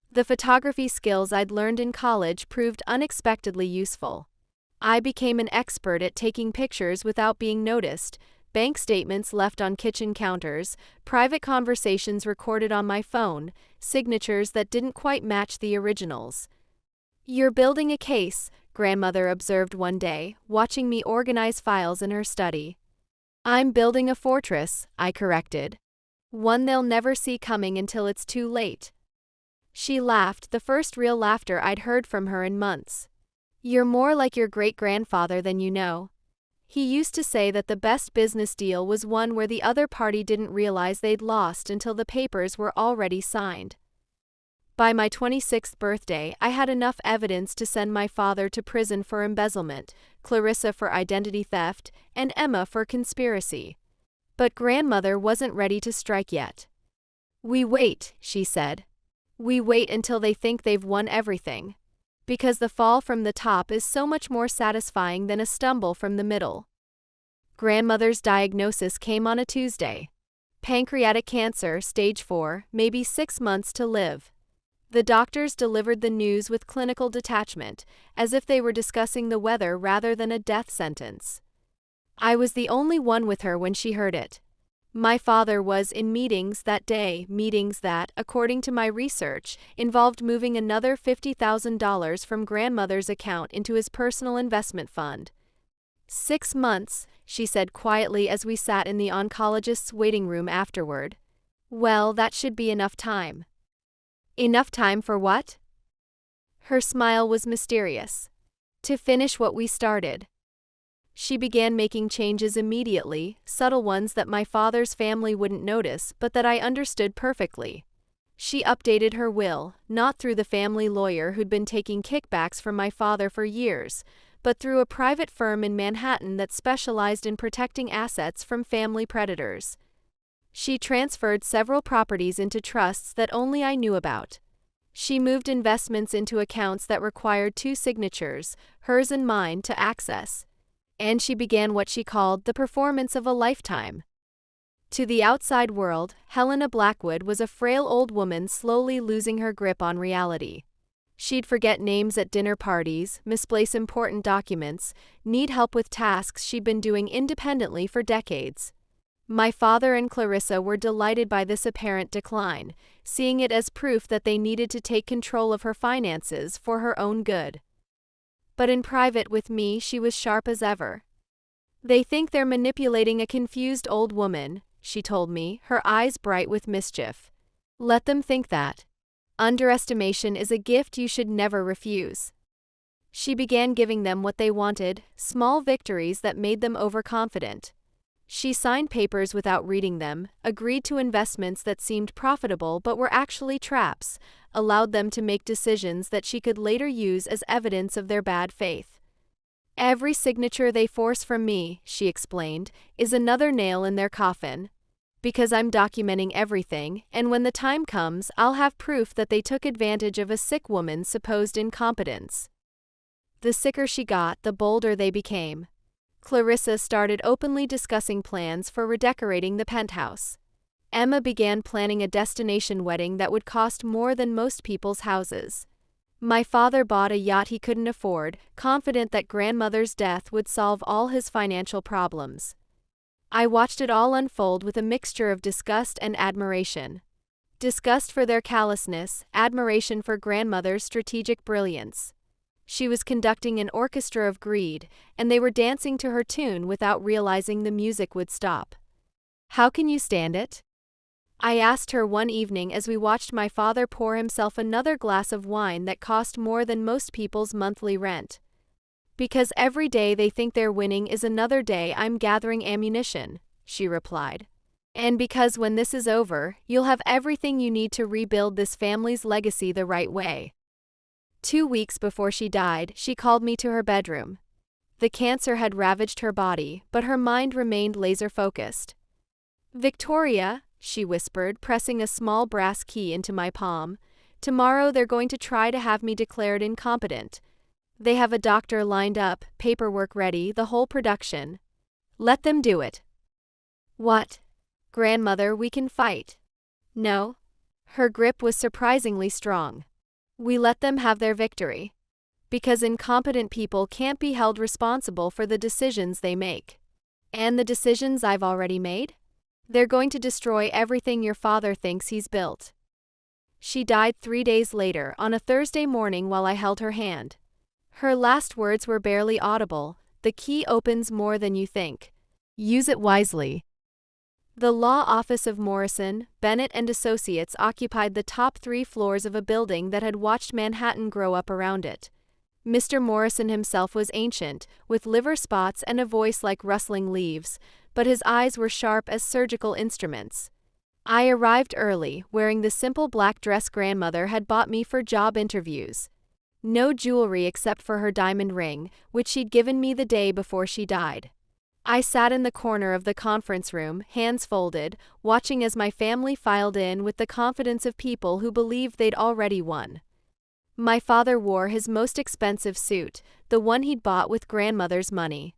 The photography skills I'd learned in college proved unexpectedly useful. I became an expert at taking pictures without being noticed, bank statements left on kitchen counters, private conversations recorded on my phone, signatures that didn't quite match the originals. "You're building a case," Grandmother observed one day, watching me organize files in her study. "I'm building a fortress," I corrected. "One they'll never see coming until it's too late." She laughed, the first real laughter I'd heard from her in months. "You're more like your great-grandfather than you know. He used to say that the best business deal was one where the other party didn't realize they'd lost until the papers were already signed." By my 26th birthday, I had enough evidence to send my father to prison for embezzlement, Clarissa for identity theft, and Emma for conspiracy. But Grandmother wasn't ready to strike yet. "We wait," she said. "We wait until they think they've won everything. Because the fall from the top is so much more satisfying than a stumble from the middle." Grandmother's diagnosis came on a Tuesday. Pancreatic cancer, stage 4, maybe 6 months to live. The doctors delivered the news with clinical detachment, as if they were discussing the weather rather than a death sentence. I was the only one with her when she heard it. My father was in meetings that day, meetings that, according to my research, involved moving another $50,000 from Grandmother's account into his personal investment fund. 6 months, she said quietly as we sat in the oncologist's waiting room afterward. Well, that should be enough time. Enough time for what? Her smile was mysterious. To finish what we started. She began making changes immediately, subtle ones that my father's family wouldn't notice but that I understood perfectly. She updated her will, not through the family lawyer who'd been taking kickbacks from my father for years, but through a private firm in Manhattan that specialized in protecting assets from family predators. She transferred several properties into trusts that only I knew about. She moved investments into accounts that required 2 signatures, hers and mine, to access. And she began what she called the performance of a lifetime. To the outside world, Helena Blackwood was a frail old woman slowly losing her grip on reality. She'd forget names at dinner parties, misplace important documents, need help with tasks she'd been doing independently for decades. My father and Clarissa were delighted by this apparent decline, seeing it as proof that they needed to take control of her finances for her own good. But in private with me, she was sharp as ever. "They think they're manipulating a confused old woman," she told me, her eyes bright with mischief. "Let them think that. Underestimation is a gift you should never refuse." She began giving them what they wanted, small victories that made them overconfident. She signed papers without reading them, agreed to investments that seemed profitable but were actually traps, allowed them to make decisions that she could later use as evidence of their bad faith. "Every signature they force from me," she explained, "is another nail in their coffin. Because I'm documenting everything, and when the time comes, I'll have proof that they took advantage of a sick woman's supposed incompetence." The sicker she got, the bolder they became. Clarissa started openly discussing plans for redecorating the penthouse. Emma began planning a destination wedding that would cost more than most people's houses. My father bought a yacht he couldn't afford, confident that Grandmother's death would solve all his financial problems. I watched it all unfold with a mixture of disgust and admiration. Disgust for their callousness, admiration for Grandmother's strategic brilliance. She was conducting an orchestra of greed, and they were dancing to her tune without realizing the music would stop. "How can you stand it?" I asked her one evening as we watched my father pour himself another glass of wine that cost more than most people's monthly rent. "Because every day they think they're winning is another day I'm gathering ammunition," she replied. "And because when this is over, you'll have everything you need to rebuild this family's legacy the right way." 2 weeks before she died, she called me to her bedroom. The cancer had ravaged her body, but her mind remained laser-focused. "Victoria," she whispered, pressing a small brass key into my palm, "tomorrow they're going to try to have me declared incompetent. They have a doctor lined up, paperwork ready, the whole production. Let them do it." "What?" "Grandmother, we can fight." "No." Her grip was surprisingly strong. "We let them have their victory. Because incompetent people can't be held responsible for the decisions they make. And the decisions I've already made? They're going to destroy everything your father thinks he's built. She died 3 days later, on a Thursday morning while I held her hand. Her last words were barely audible: "The key opens more than you think. Use it wisely." The law office of Morrison, Bennett and Associates occupied the top 3 floors of a building that had watched Manhattan grow up around it. Mr. Morrison himself was ancient, with liver spots and a voice like rustling leaves, but his eyes were sharp as surgical instruments. I arrived early, wearing the simple black dress grandmother had bought me for job interviews. No jewelry except for her diamond ring, which she'd given me the day before she died. I sat in the corner of the conference room, hands folded, watching as my family filed in with the confidence of people who believed they'd already won. My father wore his most expensive suit, the one he'd bought with grandmother's money.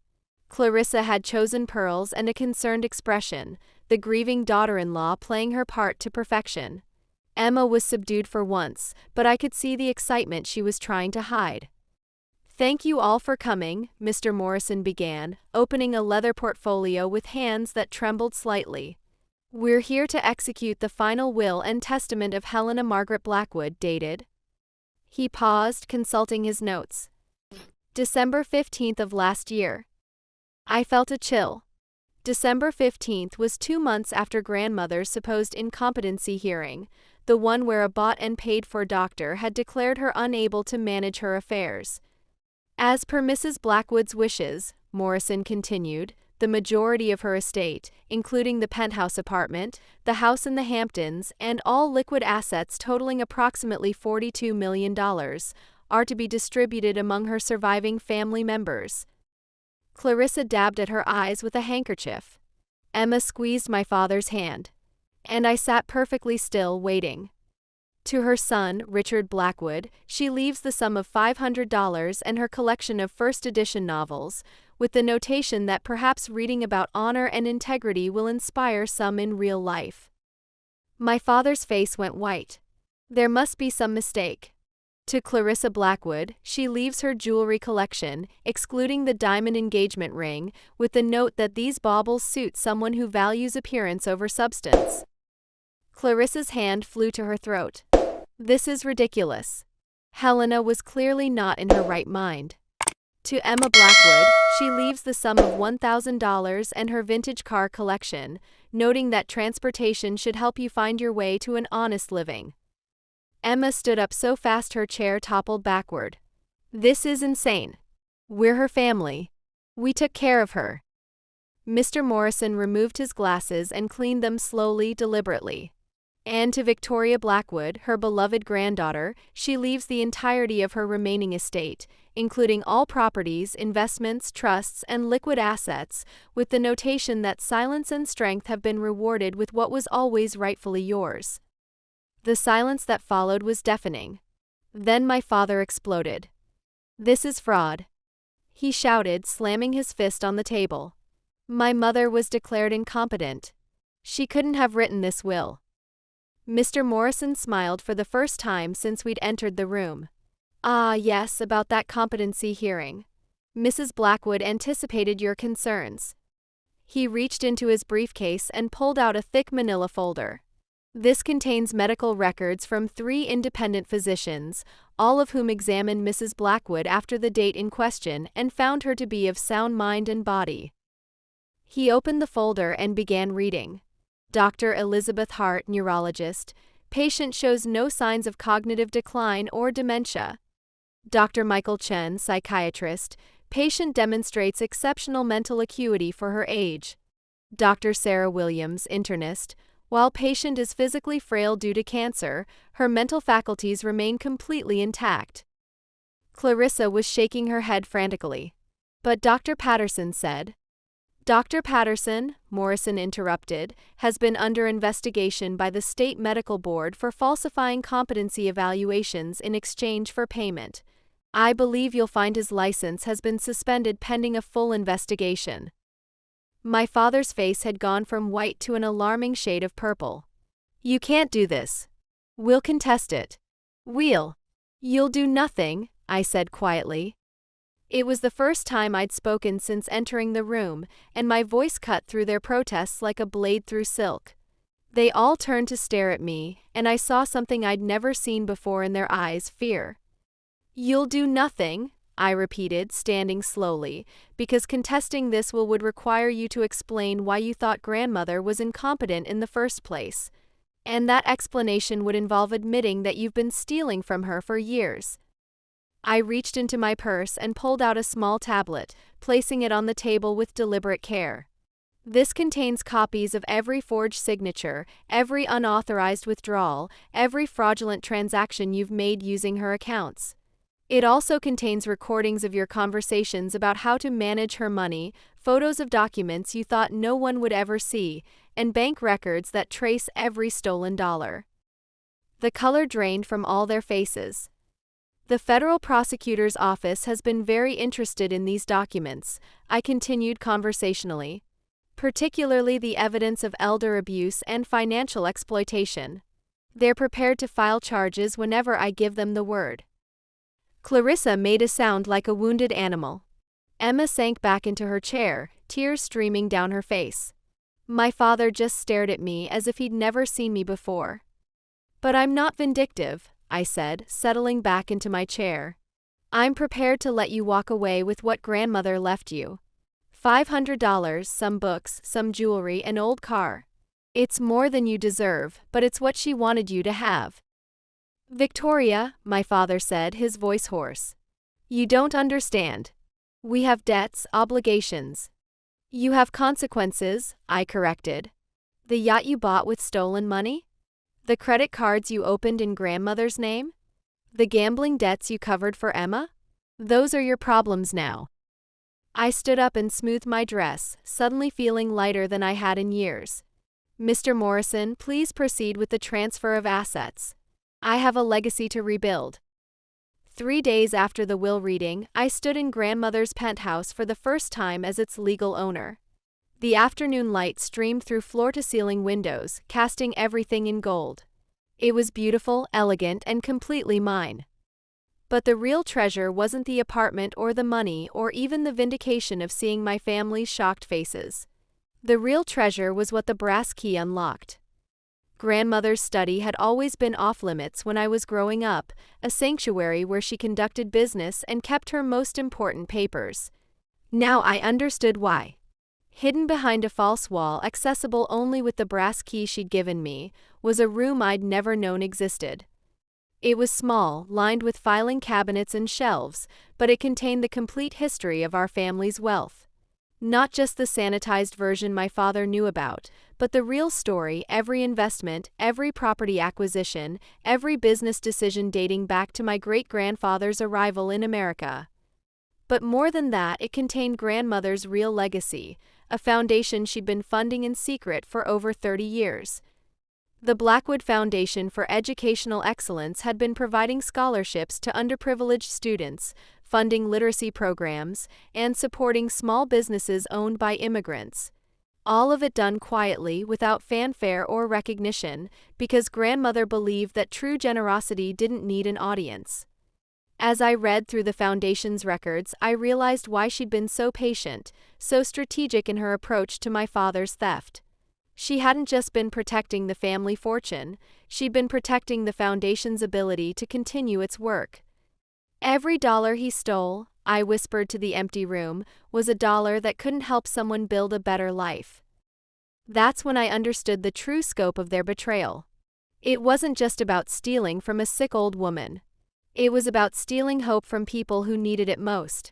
Clarissa had chosen pearls and a concerned expression, the grieving daughter-in-law playing her part to perfection. Emma was subdued for once, but I could see the excitement she was trying to hide. "Thank you all for coming," Mr. Morrison began, opening a leather portfolio with hands that trembled slightly. "We're here to execute the final will and testament of Helena Margaret Blackwood, dated." He paused, consulting his notes. "December 15th of last year." I felt a chill. December 15th was 2 months after grandmother's supposed incompetency hearing, the one where a bought and paid-for doctor had declared her unable to manage her affairs. As per Mrs. Blackwood's wishes, Morrison continued, the majority of her estate, including the penthouse apartment, the house in the Hamptons, and all liquid assets totaling approximately $42 million, are to be distributed among her surviving family members. Clarissa dabbed at her eyes with a handkerchief. Emma squeezed my father's hand. And I sat perfectly still, waiting. To her son, Richard Blackwood, she leaves the sum of $500 and her collection of first-edition novels, with the notation that perhaps reading about honor and integrity will inspire some in real life. My father's face went white. There must be some mistake. To Clarissa Blackwood, she leaves her jewelry collection, excluding the diamond engagement ring, with the note that these baubles suit someone who values appearance over substance. Clarissa's hand flew to her throat. This is ridiculous. Helena was clearly not in her right mind. To Emma Blackwood, she leaves the sum of $1,000 and her vintage car collection, noting that transportation should help you find your way to an honest living. Emma stood up so fast her chair toppled backward. This is insane. We're her family. We took care of her. Mr. Morrison removed his glasses and cleaned them slowly, deliberately. And to Victoria Blackwood, her beloved granddaughter, she leaves the entirety of her remaining estate, including all properties, investments, trusts, and liquid assets, with the notation that silence and strength have been rewarded with what was always rightfully yours. The silence that followed was deafening. Then my father exploded. This is fraud. He shouted, slamming his fist on the table. My mother was declared incompetent. She couldn't have written this will. Mr. Morrison smiled for the first time since we'd entered the room. Ah, yes, about that competency hearing. Mrs. Blackwood anticipated your concerns. He reached into his briefcase and pulled out a thick manila folder. This contains medical records from 3 independent physicians, all of whom examined Mrs. Blackwood after the date in question and found her to be of sound mind and body. He opened the folder and began reading. Dr. Elizabeth Hart, neurologist. Patient shows no signs of cognitive decline or dementia. Dr. Michael Chen, psychiatrist. Patient demonstrates exceptional mental acuity for her age. Dr. Sarah Williams, internist. While patient is physically frail due to cancer, her mental faculties remain completely intact. Clarissa was shaking her head frantically. But Dr. Patterson said. Dr. Patterson, Morrison interrupted, has been under investigation by the State Medical Board for falsifying competency evaluations in exchange for payment. I believe you'll find his license has been suspended pending a full investigation. My father's face had gone from white to an alarming shade of purple. You can't do this. We'll contest it. You'll do nothing, I said quietly. It was the first time I'd spoken since entering the room, and my voice cut through their protests like a blade through silk. They all turned to stare at me, and I saw something I'd never seen before in their eyes: fear. "You'll do nothing," I repeated, standing slowly, "because contesting this would require you to explain why you thought grandmother was incompetent in the first place. And that explanation would involve admitting that you've been stealing from her for years." I reached into my purse and pulled out a small tablet, placing it on the table with deliberate care. "This contains copies of every forged signature, every unauthorized withdrawal, every fraudulent transaction you've made using her accounts. It also contains recordings of your conversations about how to manage her money, photos of documents you thought no one would ever see, and bank records that trace every stolen dollar." The color drained from all their faces. "The federal prosecutor's office has been very interested in these documents," I continued conversationally, "particularly the evidence of elder abuse and financial exploitation. They're prepared to file charges whenever I give them the word." Clarissa made a sound like a wounded animal. Emma sank back into her chair, tears streaming down her face. My father just stared at me as if he'd never seen me before. "But I'm not vindictive," I said, settling back into my chair. "I'm prepared to let you walk away with what grandmother left you. $500, some books, some jewelry, an old car. It's more than you deserve, but it's what she wanted you to have." "Victoria," my father said, his voice hoarse, "you don't understand. We have debts, obligations." "You have consequences," I corrected. "The yacht you bought with stolen money? The credit cards you opened in grandmother's name? The gambling debts you covered for Emma? Those are your problems now." I stood up and smoothed my dress, suddenly feeling lighter than I had in years. "Mr. Morrison, please proceed with the transfer of assets. I have a legacy to rebuild." 3 days after the will reading, I stood in grandmother's penthouse for the first time as its legal owner. The afternoon light streamed through floor-to-ceiling windows, casting everything in gold. It was beautiful, elegant, and completely mine. But the real treasure wasn't the apartment or the money or even the vindication of seeing my family's shocked faces. The real treasure was what the brass key unlocked. Grandmother's study had always been off-limits when I was growing up, a sanctuary where she conducted business and kept her most important papers. Now I understood why. Hidden behind a false wall, accessible only with the brass key she'd given me, was a room I'd never known existed. It was small, lined with filing cabinets and shelves, but it contained the complete history of our family's wealth. Not just the sanitized version my father knew about, but the real story: every investment, every property acquisition, every business decision dating back to my great-grandfather's arrival in America. But more than that, it contained grandmother's real legacy, a foundation she'd been funding in secret for over 30 years. The Blackwood Foundation for Educational Excellence had been providing scholarships to underprivileged students, funding literacy programs, and supporting small businesses owned by immigrants. All of it done quietly, without fanfare or recognition, because grandmother believed that true generosity didn't need an audience. As I read through the Foundation's records, I realized why she'd been so patient, so strategic in her approach to my father's theft. She hadn't just been protecting the family fortune, she'd been protecting the Foundation's ability to continue its work. "Every dollar he stole," I whispered to the empty room, "was a dollar that couldn't help someone build a better life." That's when I understood the true scope of their betrayal. It wasn't just about stealing from a sick old woman. It was about stealing hope from people who needed it most.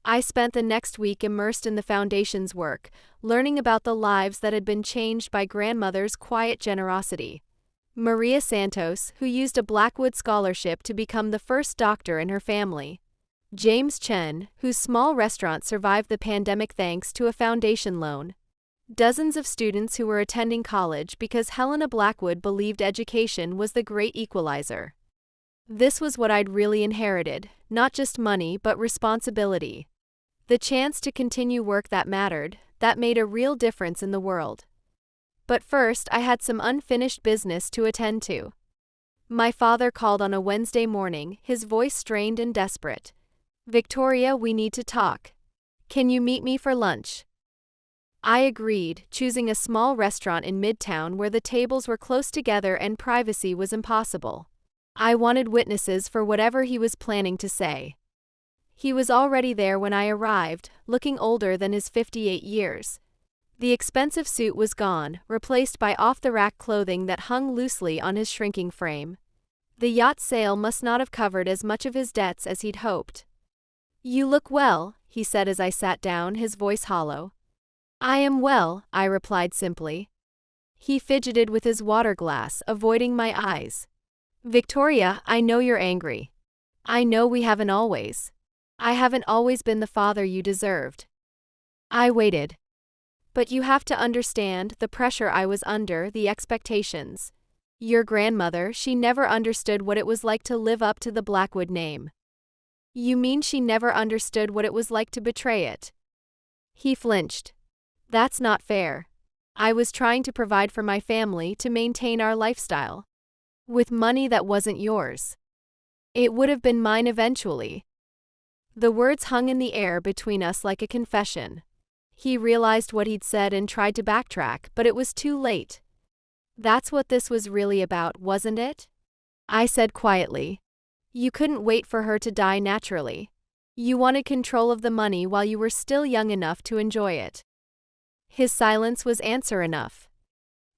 I spent the next week immersed in the Foundation's work, learning about the lives that had been changed by grandmother's quiet generosity. Maria Santos, who used a Blackwood scholarship to become the first doctor in her family. James Chen, whose small restaurant survived the pandemic thanks to a Foundation loan. Dozens of students who were attending college because Helena Blackwood believed education was the great equalizer. This was what I'd really inherited, not just money but responsibility. The chance to continue work that mattered, that made a real difference in the world. But first, I had some unfinished business to attend to. My father called on a Wednesday morning, his voice strained and desperate. Victoria, we need to talk. Can you meet me for lunch? I agreed, choosing a small restaurant in Midtown where the tables were close together and privacy was impossible. I wanted witnesses for whatever he was planning to say. He was already there when I arrived, looking older than his 58 years. The expensive suit was gone, replaced by off-the-rack clothing that hung loosely on his shrinking frame. The yacht sale must not have covered as much of his debts as he'd hoped. "You look well," he said as I sat down, his voice hollow. "I am well," I replied simply. He fidgeted with his water glass, avoiding my eyes. "Victoria, I know you're angry. I know we haven't always. I haven't always been the father you deserved." I waited. "But you have to understand the pressure I was under, the expectations. Your grandmother, she never understood what it was like to live up to the Blackwood name." "You mean she never understood what it was like to betray it?" He flinched. "That's not fair. I was trying to provide for my family, to maintain our lifestyle. With money that wasn't yours. It would have been mine eventually." The words hung in the air between us like a confession. He realized what he'd said and tried to backtrack, but it was too late. "That's what this was really about, wasn't it?" I said quietly. "You couldn't wait for her to die naturally. You wanted control of the money while you were still young enough to enjoy it." His silence was answer enough.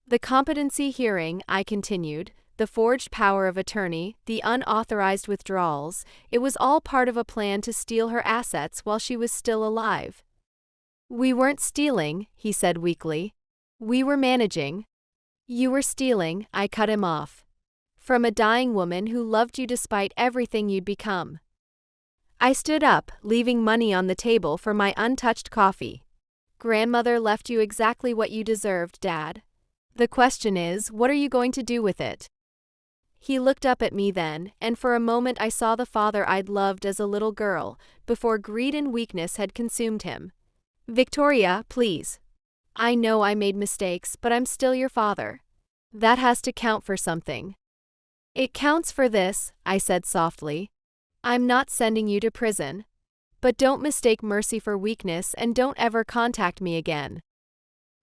"The competency hearing," I continued, "the forged power of attorney, the unauthorized withdrawals, it was all part of a plan to steal her assets while she was still alive." "We weren't stealing," he said weakly. "We were managing." "You were stealing," I cut him off. "From a dying woman who loved you despite everything you'd become." I stood up, leaving money on the table for my untouched coffee. "Grandmother left you exactly what you deserved, Dad. The question is, what are you going to do with it?" He looked up at me then, and for a moment I saw the father I'd loved as a little girl, before greed and weakness had consumed him. "Victoria, please. I know I made mistakes, but I'm still your father. That has to count for something." "It counts for this," I said softly. "I'm not sending you to prison. But don't mistake mercy for weakness and don't ever contact me again."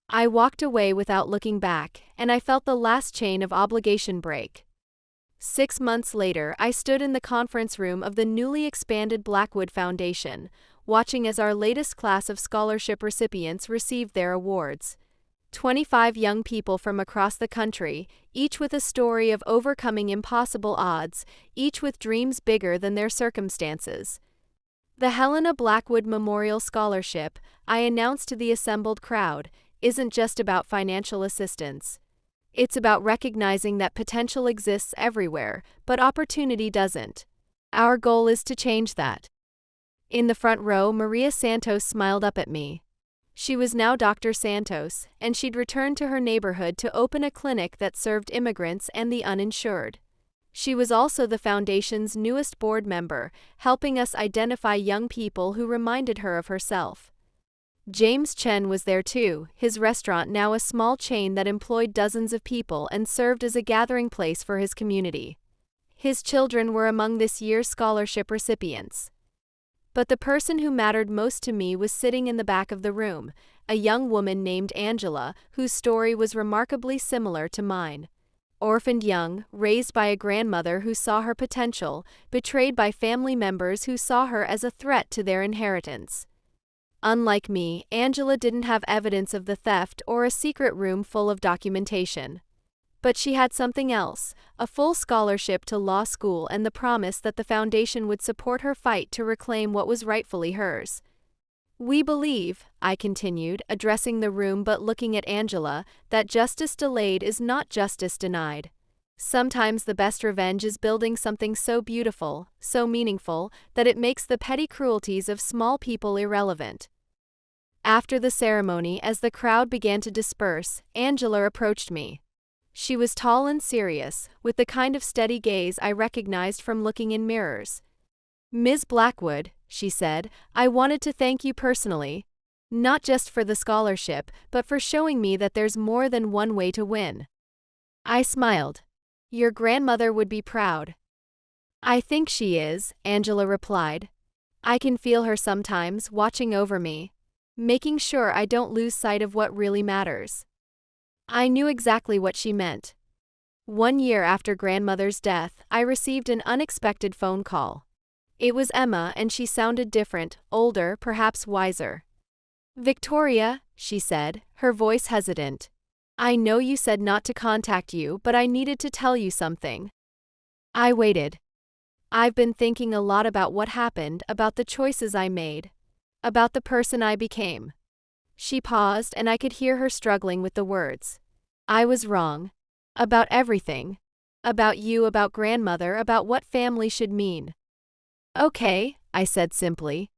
I walked away without looking back, and I felt the last chain of obligation break. 6 months later, I stood in the conference room of the newly expanded Blackwood Foundation, watching as our latest class of scholarship recipients received their awards. 25 young people from across the country, each with a story of overcoming impossible odds, each with dreams bigger than their circumstances. The Helena Blackwood Memorial Scholarship, I announced to the assembled crowd, isn't just about financial assistance. It's about recognizing that potential exists everywhere, but opportunity doesn't. Our goal is to change that. In the front row, Maria Santos smiled up at me. She was now Dr. Santos, and she'd returned to her neighborhood to open a clinic that served immigrants and the uninsured. She was also the foundation's newest board member, helping us identify young people who reminded her of herself. James Chen was there too, his restaurant now a small chain that employed dozens of people and served as a gathering place for his community. His children were among this year's scholarship recipients. But the person who mattered most to me was sitting in the back of the room, a young woman named Angela, whose story was remarkably similar to mine. Orphaned young, raised by a grandmother who saw her potential, betrayed by family members who saw her as a threat to their inheritance. Unlike me, Angela didn't have evidence of the theft or a secret room full of documentation. But she had something else, a full scholarship to law school and the promise that the foundation would support her fight to reclaim what was rightfully hers. "We believe," I continued, addressing the room but looking at Angela, "that justice delayed is not justice denied. Sometimes the best revenge is building something so beautiful, so meaningful, that it makes the petty cruelties of small people irrelevant." After the ceremony, as the crowd began to disperse, Angela approached me. She was tall and serious, with the kind of steady gaze I recognized from looking in mirrors. "Ms. Blackwood," she said, "I wanted to thank you personally. Not just for the scholarship, but for showing me that there's more than one way to win." I smiled. "Your grandmother would be proud." "I think she is," Angela replied. I can feel her sometimes, watching over me, making sure I don't lose sight of what really matters. I knew exactly what she meant. 1 year after grandmother's death, I received an unexpected phone call. It was Emma, and she sounded different, older, perhaps wiser. "Victoria," she said, her voice hesitant. "I know you said not to contact you, but I needed to tell you something." I waited. "I've been thinking a lot about what happened, about the choices I made, about the person I became." She paused, and I could hear her struggling with the words. "I was wrong. About everything. About you, about grandmother, about what family should mean." "Okay," I said simply.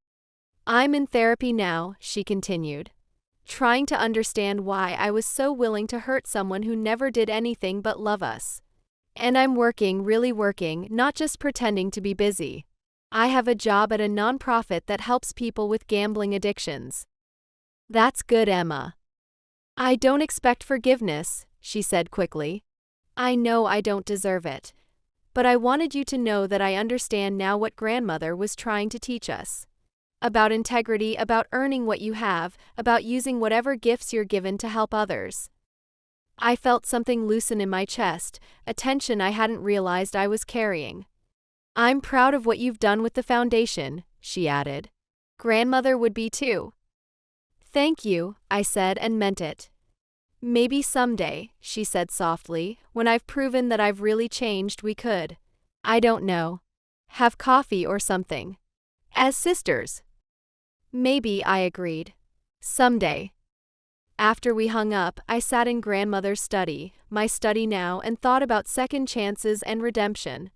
"I'm in therapy now," she continued, trying to understand why I was so willing to hurt someone who never did anything but love us. "And I'm working, really working, not just pretending to be busy. I have a job at a nonprofit that helps people with gambling addictions." "That's good, Emma." "I don't expect forgiveness," she said quickly. "I know I don't deserve it. But I wanted you to know that I understand now what grandmother was trying to teach us. About integrity, about earning what you have, about using whatever gifts you're given to help others." I felt something loosen in my chest, a tension I hadn't realized I was carrying. "I'm proud of what you've done with the foundation," she added. "Grandmother would be too." "Thank you," I said, and meant it. "Maybe someday," she said softly, "when I've proven that I've really changed, we could, I don't know, have coffee or something. As sisters." "Maybe," I agreed. "Someday." After we hung up, I sat in grandmother's study, my study now, and thought about second chances and redemption.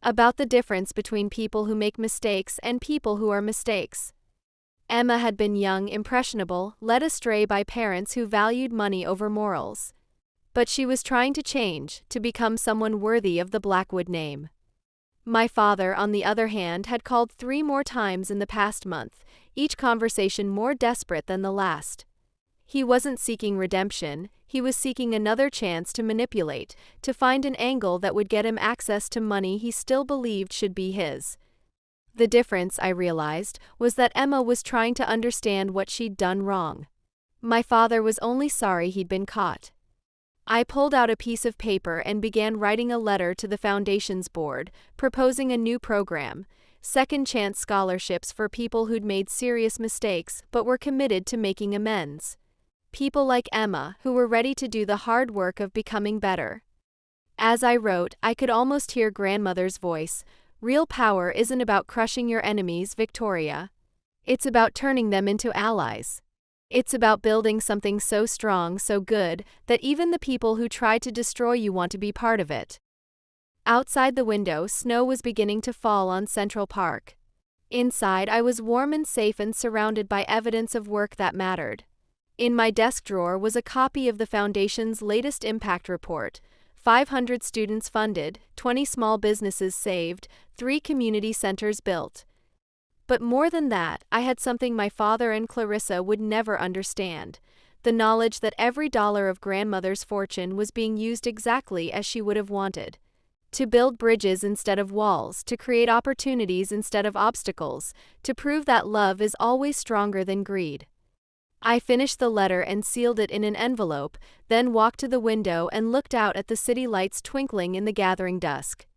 About the difference between people who make mistakes and people who are mistakes. Emma had been young, impressionable, led astray by parents who valued money over morals. But she was trying to change, to become someone worthy of the Blackwood name. My father, on the other hand, had called 3 more times in the past month, each conversation more desperate than the last. He wasn't seeking redemption, he was seeking another chance to manipulate, to find an angle that would get him access to money he still believed should be his. The difference, I realized, was that Emma was trying to understand what she'd done wrong. My father was only sorry he'd been caught. I pulled out a piece of paper and began writing a letter to the Foundation's board, proposing a new program, second chance scholarships for people who'd made serious mistakes but were committed to making amends. People like Emma, who were ready to do the hard work of becoming better. As I wrote, I could almost hear grandmother's voice. "Real power isn't about crushing your enemies, Victoria. It's about turning them into allies. It's about building something so strong, so good, that even the people who try to destroy you want to be part of it." Outside the window, snow was beginning to fall on Central Park. Inside, I was warm and safe and surrounded by evidence of work that mattered. In my desk drawer was a copy of the Foundation's latest impact report. 500 students funded, 20 small businesses saved, 3 community centers built. But more than that, I had something my father and Clarissa would never understand: the knowledge that every dollar of grandmother's fortune was being used exactly as she would have wanted. To build bridges instead of walls, to create opportunities instead of obstacles, to prove that love is always stronger than greed. I finished the letter and sealed it in an envelope, then walked to the window and looked out at the city lights twinkling in the gathering dusk.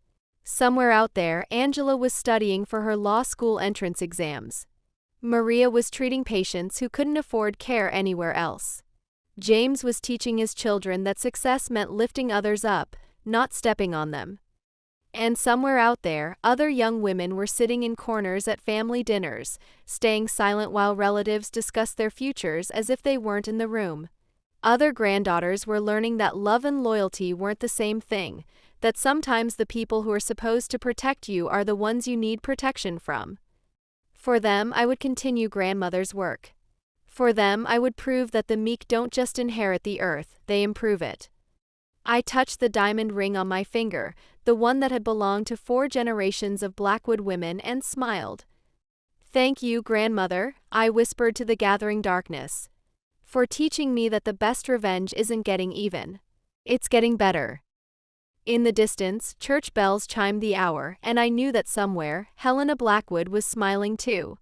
Somewhere out there, Angela was studying for her law school entrance exams. Maria was treating patients who couldn't afford care anywhere else. James was teaching his children that success meant lifting others up, not stepping on them. And somewhere out there, other young women were sitting in corners at family dinners, staying silent while relatives discussed their futures as if they weren't in the room. Other granddaughters were learning that love and loyalty weren't the same thing, that sometimes the people who are supposed to protect you are the ones you need protection from. For them, I would continue grandmother's work. For them, I would prove that the meek don't just inherit the earth, they improve it. I touched the diamond ring on my finger, the one that had belonged to 4 generations of Blackwood women, and smiled. "Thank you, grandmother," I whispered to the gathering darkness, "for teaching me that the best revenge isn't getting even. It's getting better." In the distance, church bells chimed the hour, and I knew that somewhere, Helena Blackwood was smiling too.